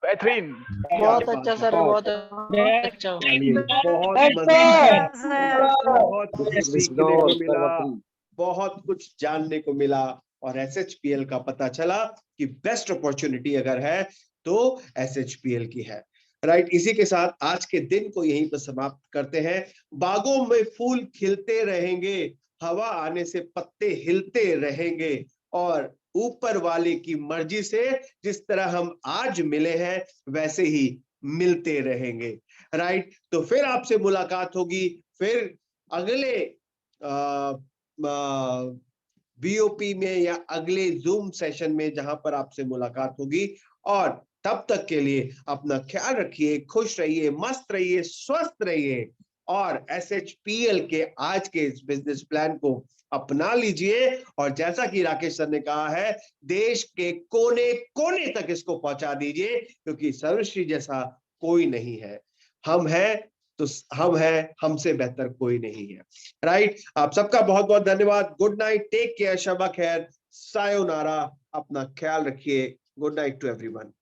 बेहतरीन। बहुत अच्छा सर, बहुत अच्छा। बहुत मजा, बहुत कुछ सीखने को मिला, बहुत कुछ जानने को मिला और एसएचपीएल का पता चला कि बेस्ट अपॉर्चुनिटी अगर है तो एसएचपीएल की है। राइट, इसी के साथ आज के दिन को यहीं पर समाप्त करते हैं। बागों में फूल खिलते रहेंगे, हवा आने से पत्ते हिलते रहेंगे और ऊपर वाले की मर्जी से जिस तरह हम आज मिले हैं वैसे ही मिलते रहेंगे। राइट, तो फिर आपसे मुलाकात होगी फिर अगले बीओपी में या अगले जूम सेशन में जहां पर आपसे मुलाकात होगी। और तब तक के लिए अपना ख्याल रखिए, खुश रहिए, मस्त रहिए, स्वस्थ रहिए और एसएचपीएल के आज के इस बिजनेस प्लान को अपना लीजिए। और जैसा कि राकेश सर ने कहा है, देश के कोने कोने तक इसको पहुंचा दीजिए, क्योंकि सर्वश्री जैसा कोई नहीं है। हम हैं तो हम हैं, हमसे बेहतर कोई नहीं है। राइट, आप सबका बहुत बहुत धन्यवाद। गुड नाइट, टेक केयर, शबा खैर, सायोनारा, अपना ख्याल रखिए। Good night to everyone.